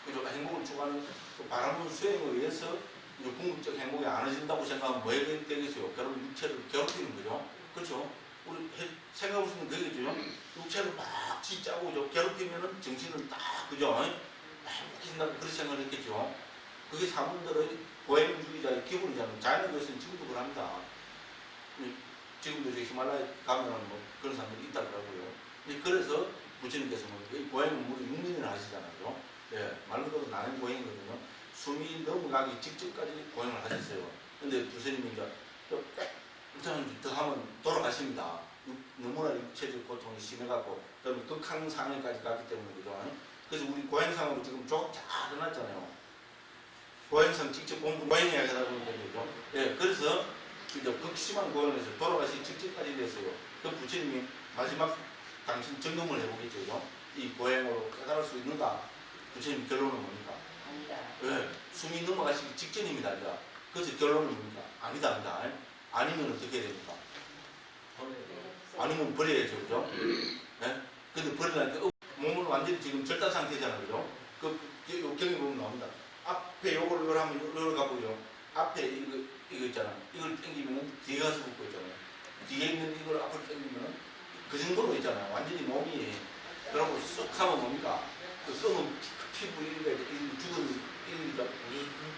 그죠? 행복을 추구하는 그 바람문 수행에 의해서 궁극적 행복이 안 해진다고 생각하면 뭐 해야 되겠어요? 결국 육체를 괴롭히는 거죠. 그렇죠? 우리 생각해보시면 되겠죠? 육체를 막 쥐짜고 괴롭히면은 정신은 딱, 그죠? 행복해진다고 그렇게 생각을 했겠죠? 그게 사문들의 고행주의자의 기본이잖아요. 자연에서는 지금도 그럽니다. 지금도 히말라야 가면 뭐 그런 사람들이 있다고요. 그래서 부처님께서 이 고행을 무려 6년이나 하시잖아요. 예, 말 그대로 나는 고행이거든요. 숨이 넘어가기 직전까지 고행을 하셨어요. 근데 부처님이 이제 더 하면 돌아가십니다. 너무나 육체적 고통이 심해갖고 그다음에 극한 상해까지 갔기 때문에 그죠. 그래서 우리 고행상으로 지금 쭉 잘 해놨잖아요. 고행상 직접 공부 고행해야 하다 보니까 그죠. 예, 그래서 이제 극심한 고행에서 돌아가시 직전까지 됐어요. 그 부처님이 마지막 당신 점검을 해보겠죠. 그죠? 이 고행으로 깨달을 수 있는가? 부처님 결론은 뭡니까? 아니다. 예, 숨이 넘어가시기 직전입니다. 이제. 그래서 결론은 뭡니까? 아니다, 아니다. 아니면 어떻게 해야 됩니까? 아니면 버려야죠. 그죠? 예? 근데 버리려니까 몸을 완전히 지금 절단 상태잖아요. 그죠? 그 경이 보면 나옵니다. 앞에 요걸 하면 요걸 갖고요. 앞에 이거 있잖아. 이걸 당기면 뒤에 가서 붙고 있잖아요. 뒤에 있는 이걸 앞으로 당기면 그 정도로 있잖아요. 완전히 몸이 그러고 쑥 하면 뭡니까? 그 끄면 피부 이렇게 죽은 이가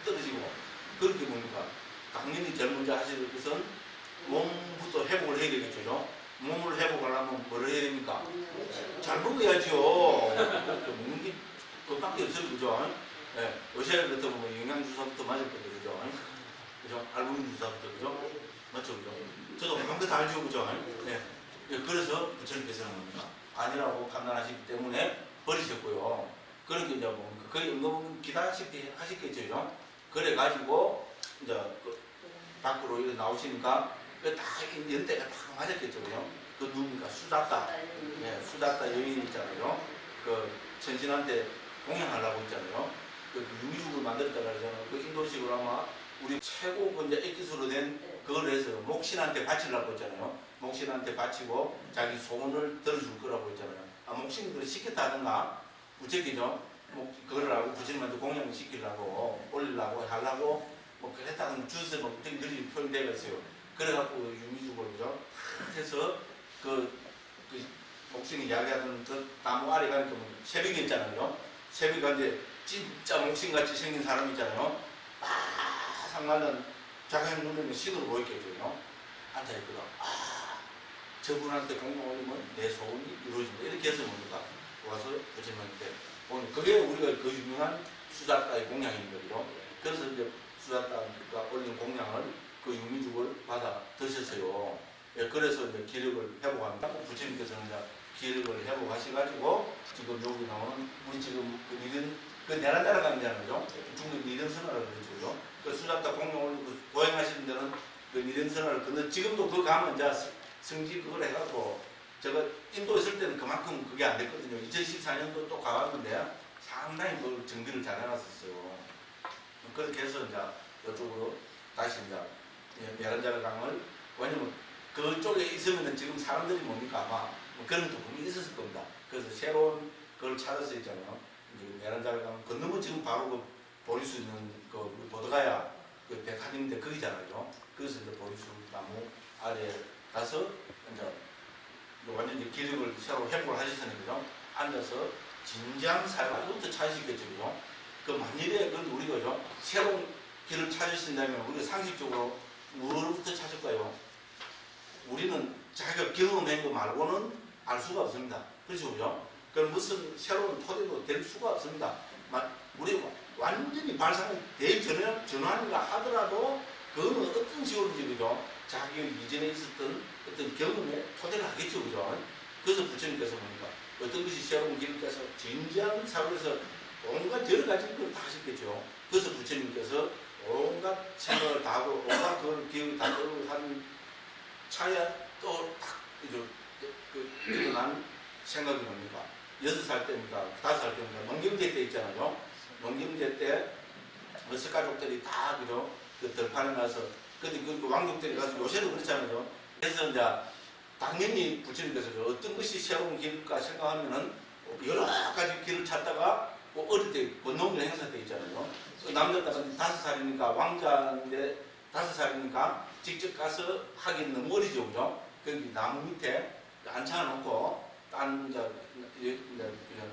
떨어지고 그렇게 뭡니까? 당연히 제일 먼저 하실 것은 몸부터 회복을 해야 되겠죠. 몸을 회복하려면 뭐를 해야 됩니까? 잘 먹어야죠. 먹는 게 그것밖에 없어요. 그죠? 예, 의사를 그렇다 보면 영양주사부터 맞을 거죠. 그죠? 그죠? 알부민 주사부터. 그죠? 맞죠? 그죠? 저도 한 거 다 알죠. 그죠? 예. 예, 그래서 부처님께서는 뭡니까? 아니라고 판단하시기 때문에 버리셨고요. 그렇게 이제 뭐 거의 응급 기다시피 하셨겠죠. 그래가지고 이제 그 밖으로 이렇게 나오시니까 딱 연대가 딱 맞았겠죠. 그죠? 그 누굽니까? 수다따. 예, 수다따 여인이 있잖아요. 그 천신한테 공양하려고 했잖아요. 그 유미죽을 만들었다고 그러잖아요. 그 인도식으로 아마 우리 최고 이제 액기스로 된 그걸 해서 목신한테 바치려고 했잖아요. 목신한테 바치고 자기 소원을 들어줄 거라고 했잖아요. 아, 목신이 그걸 시켰다든가 부처기죠. 뭐 그걸 하고 부처님한테 공양을 시키려고 올리려고 하려고 뭐 그랬다는 주스 뭐 되게 늘 표현되어 있어요. 그래갖고 유미죽을 그죠? 해서 그 목신이 이야기하던 그 나무 아래 가니까 뭐 새벽이 있잖아요. 새벽에 이제 진짜 목신같이 생긴 사람 있잖아요. 상관은 자기 눈에는 신으로 보였겠죠. 앉아있거든. 저분한테 공공 올리면 내 소원이 이루어진다. 이렇게 해서 뭡니까? 와서 부처님한테 오늘 그게 우리가 그 유명한 수자따의 공양인 거죠. 그래서 이제 수자따가 올린 공양을 그 유미죽을 받아 드셨어요. 예, 그래서 이제 기력을 회복합니다. 부처님께서는 이제 기력을 회복하셔가지고 지금 여기 나오는 우리 지금 그 니른 그 내란나라 강의잖아요. 중국 니른선화라고 그러죠. 그 수자따 공룡을 보행하시는 데는 그 니른선화를 근데 지금도 그 가면 이제 성지 그걸 해갖고 제가 인도에 있을 때는 그만큼 그게 안 됐거든요. 2014년도 또 가봤는데 상당히 그걸 정비를 잘 해놨었어요. 그렇게 해서 이제 이쪽으로 다시 이제 내란자라 강을 왜냐면 그쪽에 있으면 지금 사람들이 뭡니까 아마 뭐 그런 부분이 있었을 겁니다. 그래서 새로운 걸 찾아서 있잖아요. 내란자를 가면 건너면 지금 바로 그 보릴 수 있는 그 보드가야 그 백화점인데 거기잖아요. 그래서 이제 보리수 나무 아래 가서 이제 완전히 기력을 새로 회복을 하셨으니까요. 앉아서 진지한 삶부터 찾으시겠죠. 그죠? 그 만일에 그 우리가요 새로운 길을 찾으신다면 우리가 상식적으로 무엇부터 찾을까요? 우리는 자기가 경험한 거 말고는 알 수가 없습니다. 그렇죠, 그죠? 그럼 무슨 새로운 토대도 될 수가 없습니다. 우리가 완전히 발상이 대전환이라 하더라도 그거는 어떤 식으로인지 그죠? 자기 이전에 있었던 어떤 경험에 토대를 하겠죠, 그죠? 그래서 부처님께서 뭡니까? 어떤 것이 새로운 길께서 진지한 사고에서 온갖 여러 가지 걸 다 하셨겠죠. 그래서 부처님께서 온갖 생각을 다 하고 온갖 그걸 기억을 다 끌고 하는 차에 또딱 일어난 생각이 뭡니까? 6살 때입니까? 5살 때입니까? 농경제 때 있잖아요. 농경제 때 어스가족들이 다 그죠? 그 들판에 가서 근데 그 왕족들이 가서 요새도 그렇잖아요. 그래서 이제 당연히 부처님께서 어떤 것이 새로운 길일까 생각하면은 여러 가지 길을 찾다가 어릴 때 권농일 행사 때 있잖아요. 그 남자가 5살이니까 왕자인데 5살이니까 직접 가서 하기는 너무 어리죠, 그죠? 거기 나무 밑에 앉혀놓고 딴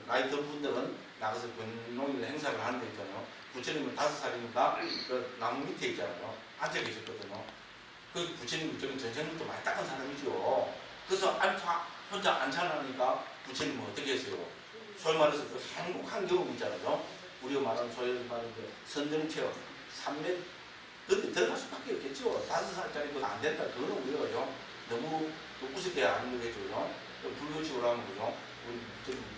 나이 든 분들은 나가서 권농일 행사를 하는 데 있잖아요. 부처님은 5살이니까 그 나무 밑에 있잖아요. 앉아 계셨거든요. 그 부처님 저는 전생부터 많이 닦은 사람이죠. 그래서 혼자 앉혀놓으니까 부처님은 어떻게 했어요? 소위 말해서 그 행복한 경험 있잖아요. 우리가 말하는 소위 말하는 그 선정체험 3m 근데 들어갈 수밖에 없겠죠. 5살짜리 그거 안 된다. 그거는 우리가요. 너무 또 우습게 하는 거겠죠, 그죠? 불규칙으로 하면, 그죠?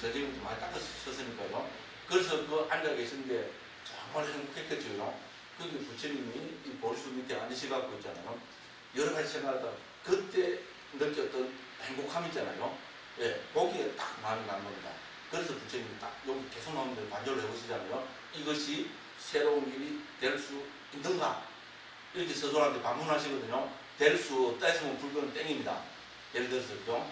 저녁도 많이 닦았었으니까요. 그래서 그 앉아 계신데 정말 행복했겠죠, 그죠? 거기 부처님이 이 보리수 밑에 앉으셔갖고 있잖아요. 여러 가지 생각하다 그때 느꼈던 행복함 있잖아요. 예, 거기에 딱 마음이 간 겁니다. 그래서 부처님이 딱 여기 계속 나오는데 반절을 해보시잖아요. 이것이 새로운 길이 될 수 있는가? 이렇게 스스로한테 반문하시거든요. 될 수 없다 했으면 불교는 땡입니다. 예를 들어서, 그죠?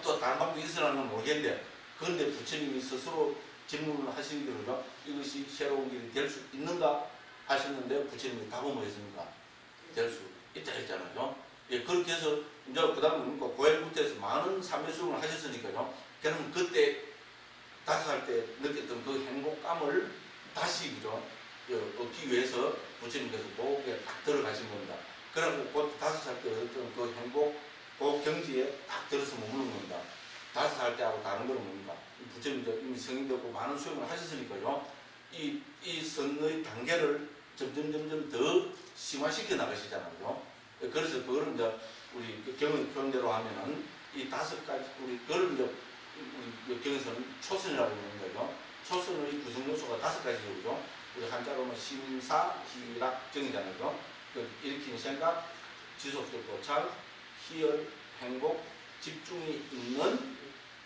또 다른 방법이 있으라는 모르겠는데, 그런데 부처님이 스스로 질문을 하시는 대로죠. 이것이 새로운 길이 될 수 있는가? 하셨는데, 부처님이 답은 뭐였습니까? 될 수 있다 했잖아요. 예, 그렇게 해서, 이제 그 다음에 고헬부터에서 많은 삼매수행을 하셨으니까요. 그러면 그때 5살 때 느꼈던 그 행복감을 다시, 그죠? 얻기 위해서 부처님께서 목에 딱 들어가신 겁니다. 그러고 곧 5살 때 얻었던 그 행복, 그 경지에 딱 들어서 머무는 겁니다. 5살 때하고 다른 건 뭡니까? 부처님이 이미 성인 되고 많은 수행을 하셨으니까요. 이 선의 단계를 점점 더 심화시켜 나가시잖아요. 그래서 그거를 이제 우리 경의 표현대로 하면은 이 5가지, 우리 그걸 이제 우리 경에서는 초선이라고 부르는 거죠. 초선의 구성 요소가 5가지죠, 그죠? 우리 한자로는 심사, 희락, 정이잖아요. 그 일으키는 생각, 지속적 고찰, 희열, 행복, 집중이 있는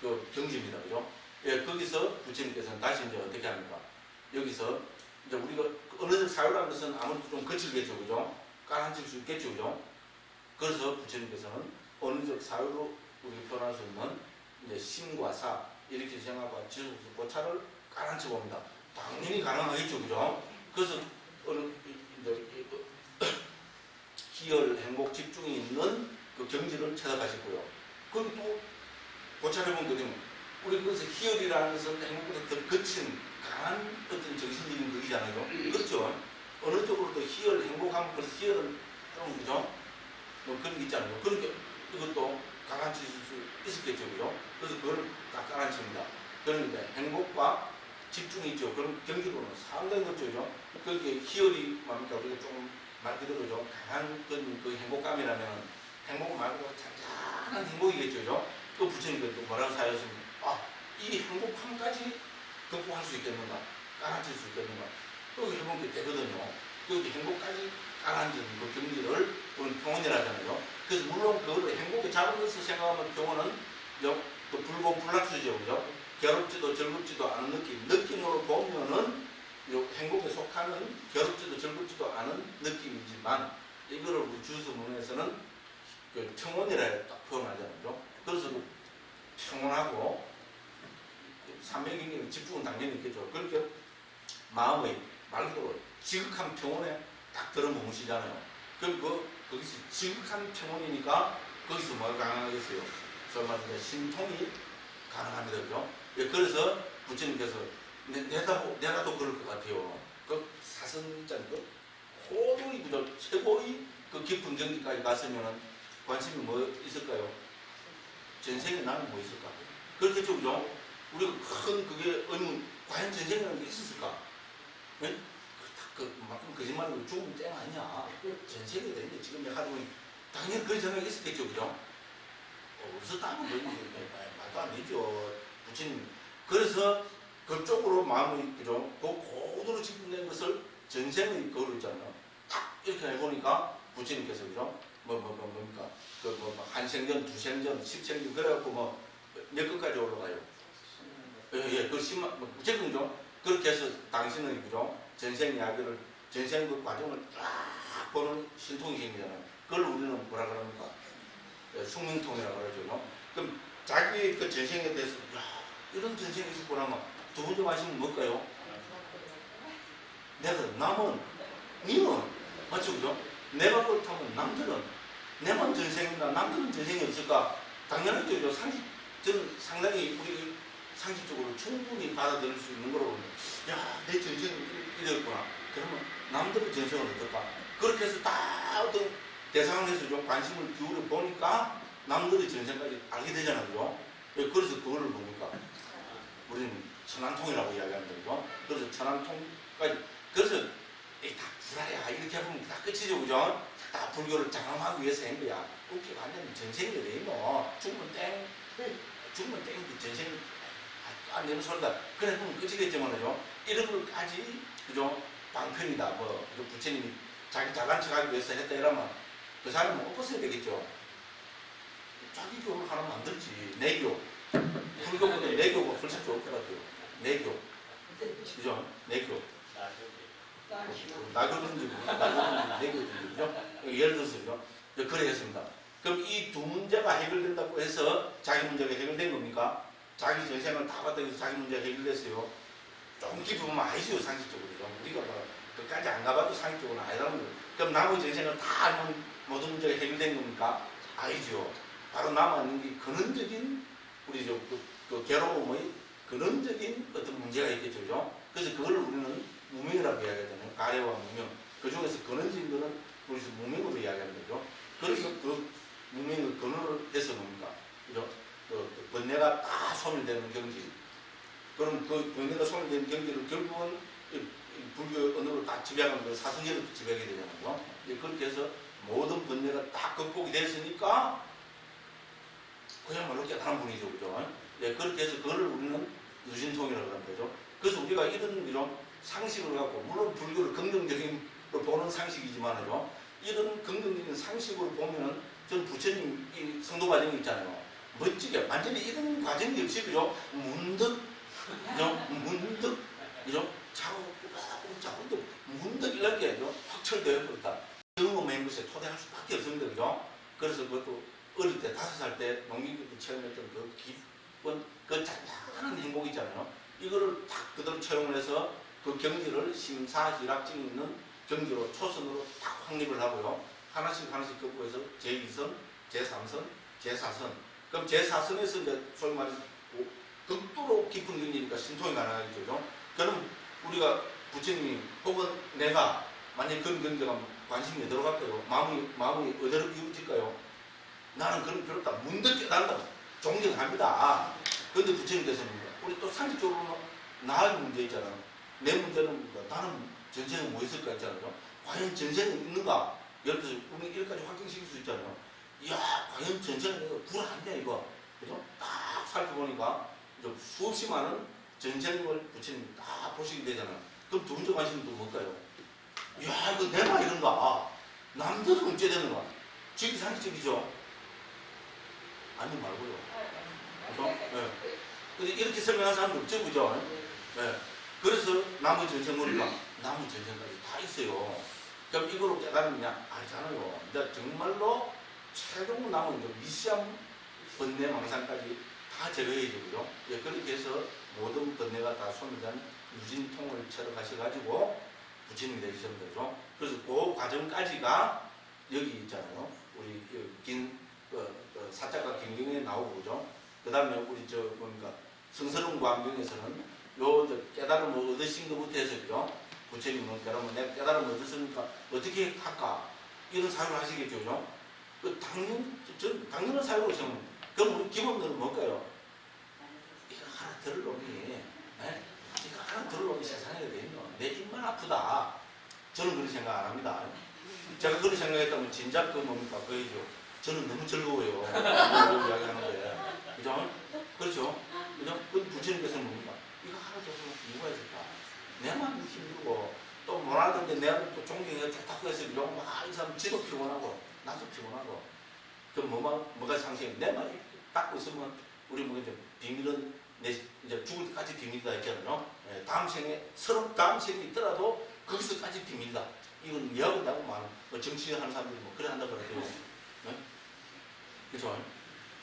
그 경지입니다, 그죠? 예, 거기서 부처님께서는 다시 이제 어떻게 합니까? 여기서 이제 우리가 어느적 사유라는 것은 아무래도 좀 거칠겠죠, 그죠? 깔아앉힐 수 있겠죠, 그죠? 그래서 부처님께서는 어느적 사유로 우리 표현할 수 있는 이제 심과 사, 이렇게 생각과 지속적 고찰을 깔아앉혀 봅니다. 당연히 가능하겠죠, 그죠? 그래서 어느 희열, 행복, 집중이 있는 그 경지를 찾아가셨고요. 그리고 또 고찰해본 거죠. 우리 그래서 희열이라는 것은 행복보다 더 거친 강한 어떤 정신적인 것이잖아요. 그렇죠? 어느 쪽으로 또 희열, 행복하면 그래서 희열을 하는 거죠. 뭐 그런 게 있잖아요. 그러니까 이것도 가라앉힐 수 있었겠죠, 그죠? 그래서 그걸 다 가라앉힙니다. 그러니까 행복과 집중이 있죠. 그런 경기로는 상당히 높죠. 그게 희열이 뭡니까? 우리가 좀 말 그대로죠. 강한 그 행복감이라면 행복 말고 잔잔한 행복이겠죠. 또 부처님께서 또 뭐라고 사였습니까? 아, 이 행복함까지 극복할 수 있겠는가? 깔아앉힐 수 있겠는가? 그렇게 해본 게 되거든요. 그 행복까지 깔아앉은 그 경지를 우리는 평온이라잖아요. 그래서 물론 그걸 행복의 자금에서 생각하면 평온은 또 불공불락수죠. 그죠? 괴롭지도 즐겁지도 않은 느낌으로 보면은 행복에 속하는 괴롭지도 즐겁지도 않은 느낌이지만 이거를 우리 주스문에서는 그 평온이라 딱 표현하잖아요. 그래서 그 평온하고 삼매경에 집중은 당연히 있겠죠. 그렇게 마음의 말 그대로 지극한 평온에 딱 들어머무시잖아요. 그럼 거기서 지극한 평온이니까 거기서 뭐가 가능하겠어요? 설마 신통이 가능합니다. 그죠? 예, 그래서 부처님께서 내가도 그럴 것 같아요. 그 사선자니 그 호도의 그저 최고의 그 깊은 경지까지 갔으면은 관심이 뭐 있을까요? 전생에 나는 뭐 있을까? 그렇겠죠, 그죠? 우리가 큰 그게 의문, 과연 전생이라는 게 있었을까? 네? 그만큼 거짓말로 죽으면 땡 아니야. 전생이 되는데 지금 내가 하다 보니 당연히 그런 생각이 있었겠죠, 그죠? 없었다면 말도 안 되죠. 부처님. 그래서 그쪽으로 마음이, 그죠? 그 고도로 집중된 것을 전생의 그거로 있잖아요. 딱 이렇게 해보니까 부처님께서, 그죠? 뭡니까? 한 생전, 두 생전, 10생전, 그래갖고 몇 끝까지 올라가요? 예, 그 10만, 무조건죠? 그렇게 해서 당신의, 그죠? 전생 이야기를, 전생 그 과정을 딱 보는 신통이 생기잖아요. 그걸 우리는 뭐라 그럽니까? 숙명통이라고 그러죠. 그럼 자기 그 전생에 대해서, 야, 이런 전생이 있었구나 하면 두 번째 마시면 뭘까요? 내가, 남은, 니는, 맞죠, 그죠? 내가 그렇다면 남들은, 내만 전생인가, 남들은 전생이 없을까? 당연하죠. 저는 상당히 우리 상식적으로 충분히 받아들일 수 있는 거로, 야, 내 전생이 이랬구나. 그러면 남들의 전생은 어떨까? 그렇게 해서 다 어떤 대상을 해서 좀 관심을 기울여 보니까 남들의 전생까지 알게 되잖아요. 그죠? 그래서 그거를 뭡니까? 우리는 천안통이라고 이야기하는 거죠. 그래서 천안통까지, 그래서 다 불화야. 이렇게 하면 다 끝이죠. 그죠? 다 불교를 장엄하기 위해서 한 거야. 웃기고 완전히 전생이래. 뭐 죽으면 땡, 죽으면 땡인데 전생 안 되는 소리다. 그래 보면 끝이겠지만요. 이런 것까지 그죠? 방편이다. 뭐 부처님이 자기 잘난 척하기 위해서 했다 이러면 그 사람은 엎어서야 되겠죠. 자기 교를 하나 만들지. 내교. 불교보다 내교가 훨씬 좋을 것 같아요. 내교. 그죠? 내교. 나교든지 내교든지 그죠? 예를 들어서요. 그래 했습니다. 그럼 이 두 문제가 해결된다고 해서 자기 문제가 해결된 겁니까? 자기 전생을 다 봤다 해서 자기 문제가 해결됐어요. 조금 깊이 보면 아니죠, 상식적으로. 우리가 뭐 끝까지 안 가봐도 상식적으로는 아니라는 거예요. 그럼 나머지 전생을 다 알면 모든 문제가 해결된 겁니까? 아니죠. 바로 남아있는 게 근원적인 우리 그 괴로움의 근원적인 어떤 문제가 있겠죠. 그죠? 그래서 그걸 우리는 무명이라고 이야기하잖아요. 가래와 무명. 그 중에서 근원적인 거는 우리서 무명으로 이야기하는 거죠. 그래서 그 무명의 근원을 해서 뭡니까? 그죠? 그 번뇌가 다 소멸되는 경지. 그럼 그 번뇌가 소멸되는 경지를 결국은 불교 언어로 다 지배하는 걸 사성제로 지배하게 되잖아요. 그렇게 해서 모든 번뇌가 다 극복이 됐으니까 그야말로 깨달은 분이죠. 그죠? 예, 그렇게 해서 그걸 우리는 유진통이라고 하는 거죠. 그래서 우리가 이런 상식을 갖고, 물론 불교를 긍정적인 보는 상식이지만요, 이런 긍정적인 상식으로 보면은, 전 부처님 이 성도 과정이 있잖아요. 멋지게, 완전히 이런 과정이 없이, 그죠? 문득, 그죠? 문득, 그죠? 자꾸, 문득 이렇게, 확철되어 버렸다. 경험한 것에 토대할 수밖에 없습니다. 그죠? 그래서 그것도 어릴 때 5살 때 농민교도 체험했던 그 기쁜 그 잔잔한 행복 있잖아요. 이거를 딱 그대로 체험을 해서 그 경지를 심사희락증 있는 경지로 초선으로 딱 확립을 하고요. 하나씩 극복해서 제2선, 제3선, 제4선. 그럼 제4선에서 이제 소위 말해서 극도로 깊은 경지니까 신통이 가능하겠죠. 그럼 우리가 부처님이 혹은 내가 만약 그런 경지가 관심이 어디로 갈까요? 마음이 어디로 기울질까요? 나는 그런 필요 없다. 문득 깨달는다. 존경합니다. 그런데 부처님께서는 우리 또 상식적으로는 나의 문제 있잖아요. 내 문제는 나는 전생에 뭐 있을까 있잖아요. 과연 전생에 있는가? 예를 들어서 우리 이렇게까지 확정시킬 수 있잖아요. 이야, 과연 전생에 내가 불안하냐 이거. 그죠? 딱 살펴보니까 수없이 많은 전생을 부처님이 다 보시게 되잖아요. 그럼 두 번째 관심은 또 뭘까요? 이야, 이거 내가 이런가? 남들은 어째 되는가? 지금 상식적이죠? 아니 말고요. 그죠? 네. 근데 이렇게 설명한 사람도 없죠, 그죠? 네. 그래서 남의 전생물이가 남의 전생까지 다 있어요. 그럼 이거로 깨달으냐? 아니잖아요. 이제 정말로 최종 남은 미시한 번뇌 망상까지 다 제거해야죠, 그죠? 예, 그렇게 해서 모든 번뇌가 다 소멸된 유진통을 체력하셔가지고 부처님이 되셨는 거죠. 그래서 그 과정까지가 여기 있잖아요. 우리 긴 사자가 경경에 나오고 그죠. 그 다음에 우리 뭡니까 성스러운 광경에서는 요 깨달음을 얻으신 것부터 해서 그죠. 부처님은 내가 깨달음을 얻었으니까 어떻게 할까 이런 사유를 하시겠죠, 그죠. 그 당연한 사유로 생각합니다. 그럼 우리 기본적으로 뭘까요? 이거 하나 들을 놈이, 네? 이거 하나 들을 놈이 세상에 되면 내 입만 아프다. 저는 그런 생각 안 합니다. 제가 그런 생각했다면 진작 그 뭡니까 그거죠. 저는 너무 즐거워요. 이야기하는 거예요. 그죠? 그렇죠? 그죠? 그 부처님께서는 뭡니까? 이거 하나 줘서 누가 해줄까? 내만 힘들고, 또 못하던데 내가 또 존경해서 좋다고 해서 이 사람 지도 피곤하고, 나도 피곤하고. 그럼 뭐가 상식이? 내만 닦고 있으면, 우리 뭐 이제 비밀은 이제 죽을 때까지 비밀이다 했잖아요. 예, 다음 생에 있더라도 거기서까지 비밀이다. 이건 이야기한다고 뭐 정치하는 사람들이 뭐 그래 한다 그러더라고요. 네? 그죠?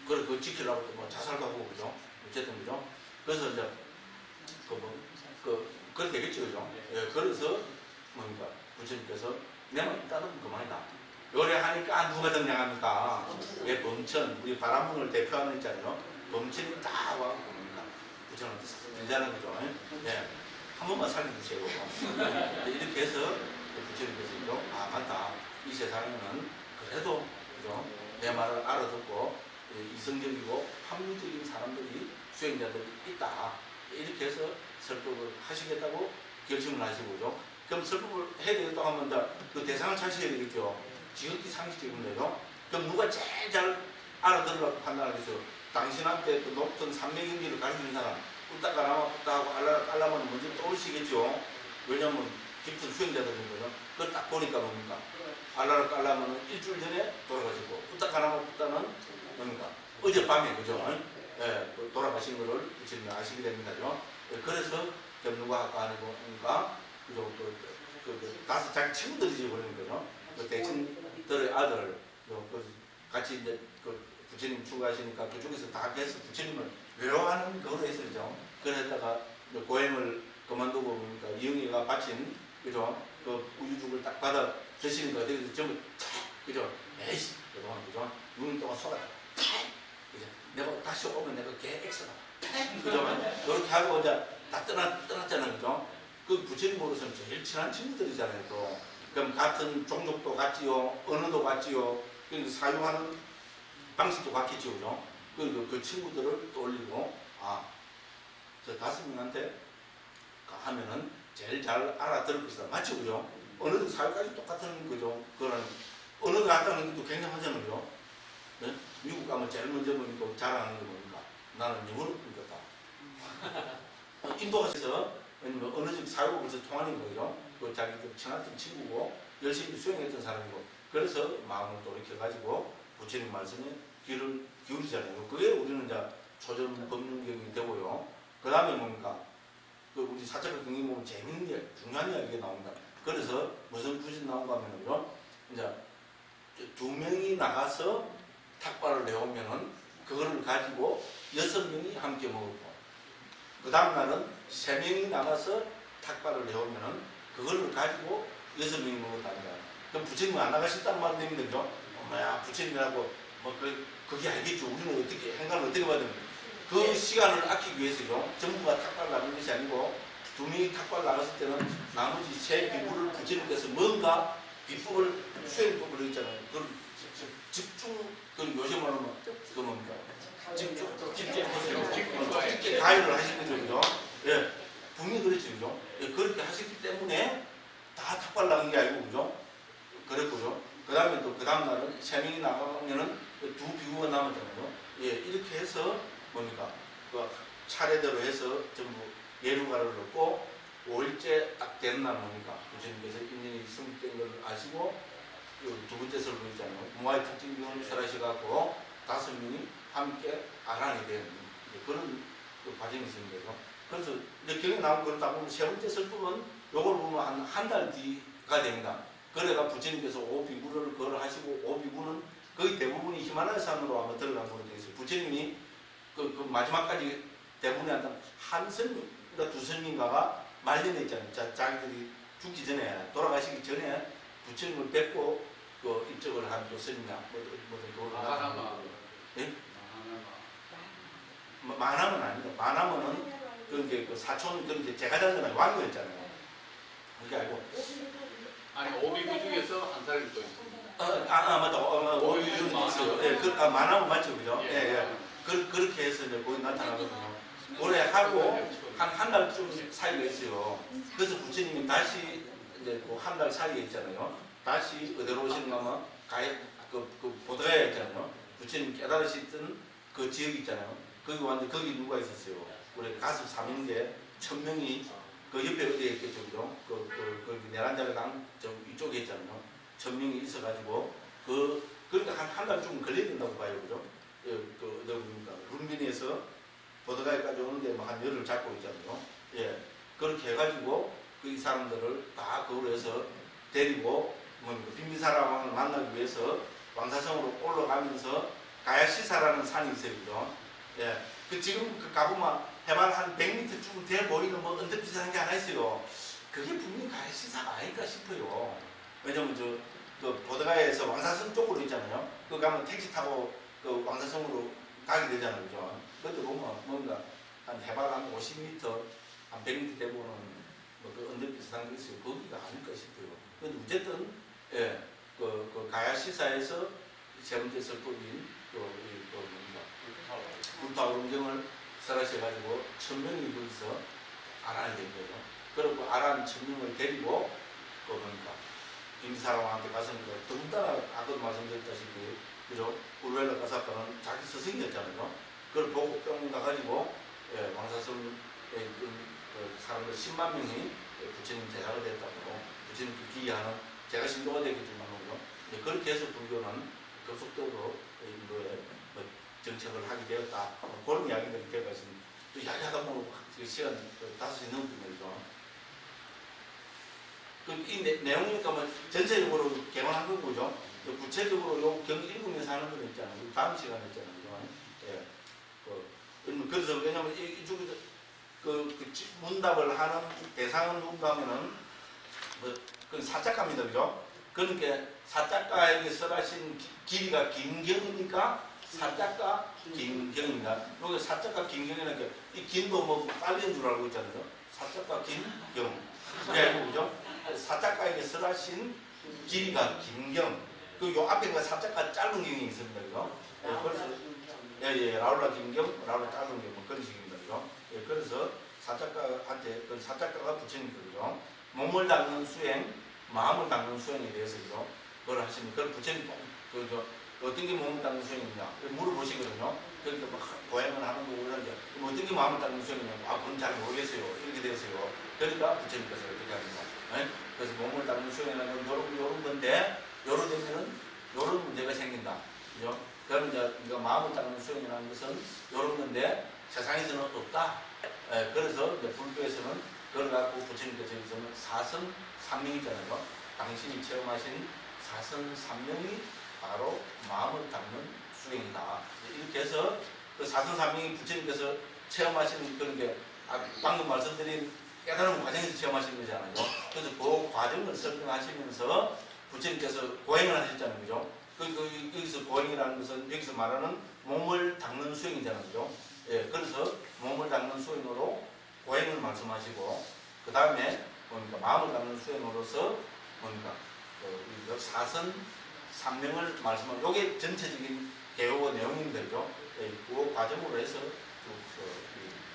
그걸 지키려고 뭐 자살도 하고, 그죠? 어쨌든, 그죠? 그래서 이제, 그렇게 되겠죠, 그죠? 예, 그래서, 뭡니까? 부처님께서, 내만 따르면 그만이다. 요래 하니까 누가 등장합니까? 예, 범천, 우리 바람문을 대표하는 있잖아요. 범천이 딱 와서 뭡니까? 부처님한테 등장하는 거죠. 예. 한 번만 살려주세요. 예, 이렇게 해서, 부처님께서, 아, 맞다. 이 세상에는 그래도, 그죠? 내 말을 알아듣고 이성적이고 합리적인 사람들이 수행자들이 있다. 이렇게 해서 설법을 하시겠다고 결심을 하시고죠. 그럼 설법을 해야 되겠다고 하면 그 대상을 찾으셔야 되겠죠. 지극히 상식적인 거죠. 그럼 누가 제일 잘 알아들으라고 판단하겠어요? 당신한테 그 높은 산맥 경기를 가르치는 사람, 꿀딱가라마 꿀딱하고 알라마는 먼저 떠오르시겠죠? 왜냐면 깊은 수행자들인 거죠. 그걸 딱 보니까 뭡니까? 알라마는 일주일 전에 돌아가시고, 꿀딱가라마 꿀딱은 뭡니까? 어젯밤에, 그죠? 예, 돌아가신 거를 지금 아시게 됩니다죠. 예, 그래서 누가 아까 아니고, 그러니까, 그죠? 다섯 자기 친구들이지, 그러는 거죠. 그 대신들의 아들, 같이 이제 부처님 추구하시니까 그쪽에서 다 해서 부처님을 외워하는 그거로 했었죠. 그랬다가 고행을 그만두고 보니까 이영애가 바친 그죠? 그 우유죽을 딱 받아 드시니까 어떻게 전부 그죠? 에이씨 그동안 그죠? 6년 동안 속았다. 그죠? 내가 다시 오면 내가 걔 엑스다. 그죠? 이렇게 하고 이제 다 떠났잖아요. 그죠? 그 부처님으로서는 제일 친한 친구들이잖아요. 또 그럼 같은 종족도 같지요, 언어도 같지요. 그러니까 사용하는 방식도 같겠죠, 그죠? 그 친구들을 떠올리고, 저 5명한테 하면은 제일 잘 알아들을 것이다. 맞죠, 그죠? 언어도 사회까지 똑같은 거죠. 그런 언어가 같다는 것도 굉장하잖아요, 그죠? 네? 미국 가면 제일 먼저 보니까 자랑하는 게 뭡니까? 나는 영어를 공부했다. 인도 가서 왜냐면 언어적 사고가 벌써 통하는 거죠. 그 자기들 친했던 친구고 열심히 수행했던 사람이고 그래서 마음을 돌이켜가지고 부처님 말씀에 귀를 기울이잖아요. 그게 우리는 이제 초전 법륜경이 되고요. 그 다음에 뭡니까? 그 우리 사찰의 경기 보면 재밌는 게 중요한 이야기가 나옵니다. 그래서 무슨 구신 나온가 하면요. 이제 2명이 나가서 탁발을 내오면은 그거를 가지고 6명이 함께 먹었고 그 다음 날은 3명이 나가서 탁발을 내오면은 그거를 가지고 6명이 먹었답니다. 그럼 부처님은 안 나가셨다는 말은 됩니다. 엄마야 부처님이라고 그게 알겠죠. 우리는 어떻게 행간을 어떻게 받으면 그 시간을 아끼기 위해서요. 전부가 탁발 나가는 것이 아니고 2명이 탁발 나갔을 때는 나머지 3비구를 부처님께서 뭔가 비법을 수행법을 했잖아요. 그걸 집중 요새 말하면 그 뭡니까? 집중 가열을 하신 거죠, 그죠? 예, 분명히 그렇죠, 그죠? 예, 그렇게 하셨기 때문에 다 탁발 나간 게 아니고, 그죠? 그랬고요. 그 다음에 또 그 다음 날은 3명이 나가면은 2비구가 남았잖아요. 예, 이렇게 해서 뭡니까? 그 차례대로 해서 전부 예루가를 넣고 5일째 딱 된 날 뭡니까? 부처님께서 인연이 성립된 걸 아시고 두 번째 설교 있잖아요. 무아의 특징경을 설하셔갖고 5명이 함께 아란이 된 그런 과정이 있는 거죠. 그래서 이제 경에 나온 걸 다 보면 세 번째 설법은 요걸 보면 한 달 뒤가 됩니다. 그래가 부처님께서 5비구를 걸어하시고 5비구는 거의 대부분이 히말라야 산으로 아마 들어간 걸로 되어 있어요. 부처님이 그 마지막까지 대부분이 한 선임, 그러니까 2선임가가 말년에 있잖아요. 자기들이 죽기 전에 돌아가시기 전에 부처님을 뵙고 그 입적을 한 또 선임이나 뭐든 도를 하는 예? 마나면 아닙니다. 마나면은 그 사촌 그 제가 자잖아요. 왕이었잖아요. 그게 알고. 아니 5비구 중에서 한 사람이 또 있습니다. 맞다. 5비구 있어요. 예, 마나면 맞죠, 그죠? 예. 그렇게 해서 이제 거기 나타나거든요. 올해 하고 한 달쯤 사이가 있어요. 그래서 부처님이 다시 이제 한 달 사이에 있잖아요. 다시 어디로 오시는 가면 그 보드가야 있잖아요. 부처님 깨달으셨던 그 지역 있잖아요. 거기 왔는데 거기 누가 있었어요? 우리 가슴 삼형제 1000명이 그 옆에 어디에 있겠죠, 그죠? 그 내란자를 저 이쪽에 있잖아요. 1000명이 있어가지고 그러니까 한 달쯤 걸려야 된다고 봐요, 그죠? 뭡니까? 룸비니에서 보드가에까지 오는데 한 열흘 잡고 있잖아요. 예. 그렇게 해가지고 그 사람들을 다 그걸로 해서 데리고 빈비사라왕을 만나기 위해서 왕사성으로 올라가면서 가야시사라는 산이 있어요, 그죠? 예. 지금 가보면 해발 한 100m쯤 돼 보이는 언덕 비슷한 게 하나 있어요. 그게 분명히 가야시사가 아닐까 싶어요. 왜냐면 그 보드가에서 왕사성 쪽으로 있잖아요. 그 가면 택시 타고 그 왕사성으로 가게 되잖아요, 그죠? 그것도 보면 뭔가 한 해발 한 50m, 한 100m 되고는 그 언덕 비슷한 게 있어요. 거기가 아닐까 싶어요. 근데 어쨌든 예, 그 가야시사에서 세 번째 설법인 불타오름경을 설하셔가지고 1000명이 거기서 아란이 된 거죠. 그리고 아란 1000명을 데리고 그 뭡니까 빈사람한테 가서 더군다나 아까도 말씀드렸다시피 그죠? 우르웰라 가사파는 자기 스승이었잖아요. 그걸 보고 뿅 가가지고 왕사성 사람들 10만 명이 부처님 제자가 됐다고 부처님 기이하는 제가 신도가 되겠지만요. 그렇게 해서 불교는 급속도로 인도에 정착을 하게 되었다. 그런 이야기가 되어 있습니다. 또 이야기하다 보면 시간 5시 넘거든요. 이 내용이니까 뭐 전체적으로 개관한 거죠. 구체적으로 요 경기 읽으면서 하는 거 있잖아요. 다음 시간에 있잖아요. 예. 그래서 왜냐면 이쪽에서 문답을 하는 대상은 누군가 하면은 그 사작가입니다. 그죠? 그러니까 사작가에게 설하신 길이가 김경이니까 사작가 김경입니다. 여기 사작가 김경이라는 이 김도 뭐 빨리인 줄 알고 있잖아요. 사작가 김경. 그래, 그죠? 사작가에게 설하신 길이가 김경. 요 앞에 사작가 짧은 경이 있습니다. 그죠? 그래서 라울라 김경, 라울라 짧은 경, 뭐 그런 식입니다. 그죠? 그래서 사작가한테, 사작가가 부처님이죠. 몸을 닦는 수행, 마음을 닦는 수행에 대해서 그죠? 그걸 하시면, 그걸 부처님, 어떤 게 몸을 닦는 수행이냐? 물어보시거든요. 그러니까 막 고행을 하는 거고 그러는데, 어떤 게 마음을 닦는 수행이냐? 그건 잘 모르겠어요. 이렇게 되세요. 그러니까 부처님께서 어떻게 합니까? 네? 그래서 몸을 닦는 수행이라는 건 요런 건데, 요런 되면은 요런 문제가 생긴다. 그죠? 그럼 이제 마음을 닦는 수행이라는 것은 요런 건데, 세상에서는 없다. 그래서 이제 불교에서는 그걸 갖고 부처님께서 여기서는 사선 삼명이잖아요. 당신이 체험하신 사선 삼명이 바로 마음을 닦는 수행이다. 이렇게 해서 그 사선 삼명이 부처님께서 체험하신 그런 게 방금 말씀드린 깨달음 과정에서 체험하신 거잖아요. 그래서 그 과정을 설명하시면서 부처님께서 고행을 하셨잖아요. 그죠? 여기서 고행이라는 것은 여기서 말하는 몸을 닦는 수행이잖아요. 그죠? 그래서 몸을 닦는 수행으로 고행을 말씀하시고 그 다음에 뭡니까 마음을 닦는 수행으로서 뭡니까 사선 삼명을 말씀하고 이게 전체적인 개요 내용입니다. 그 과정으로 해서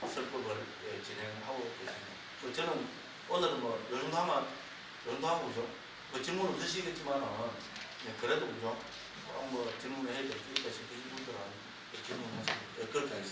설법을 진행하고 계십니다. 저는 오늘은 뭐 요정도 하고 그죠? 질문 없으시겠지만은 그래도 그죠? 뭐 질문을 해야 될 수 있다 싶으신 분들은 질문하시면 그렇게 하겠습니다.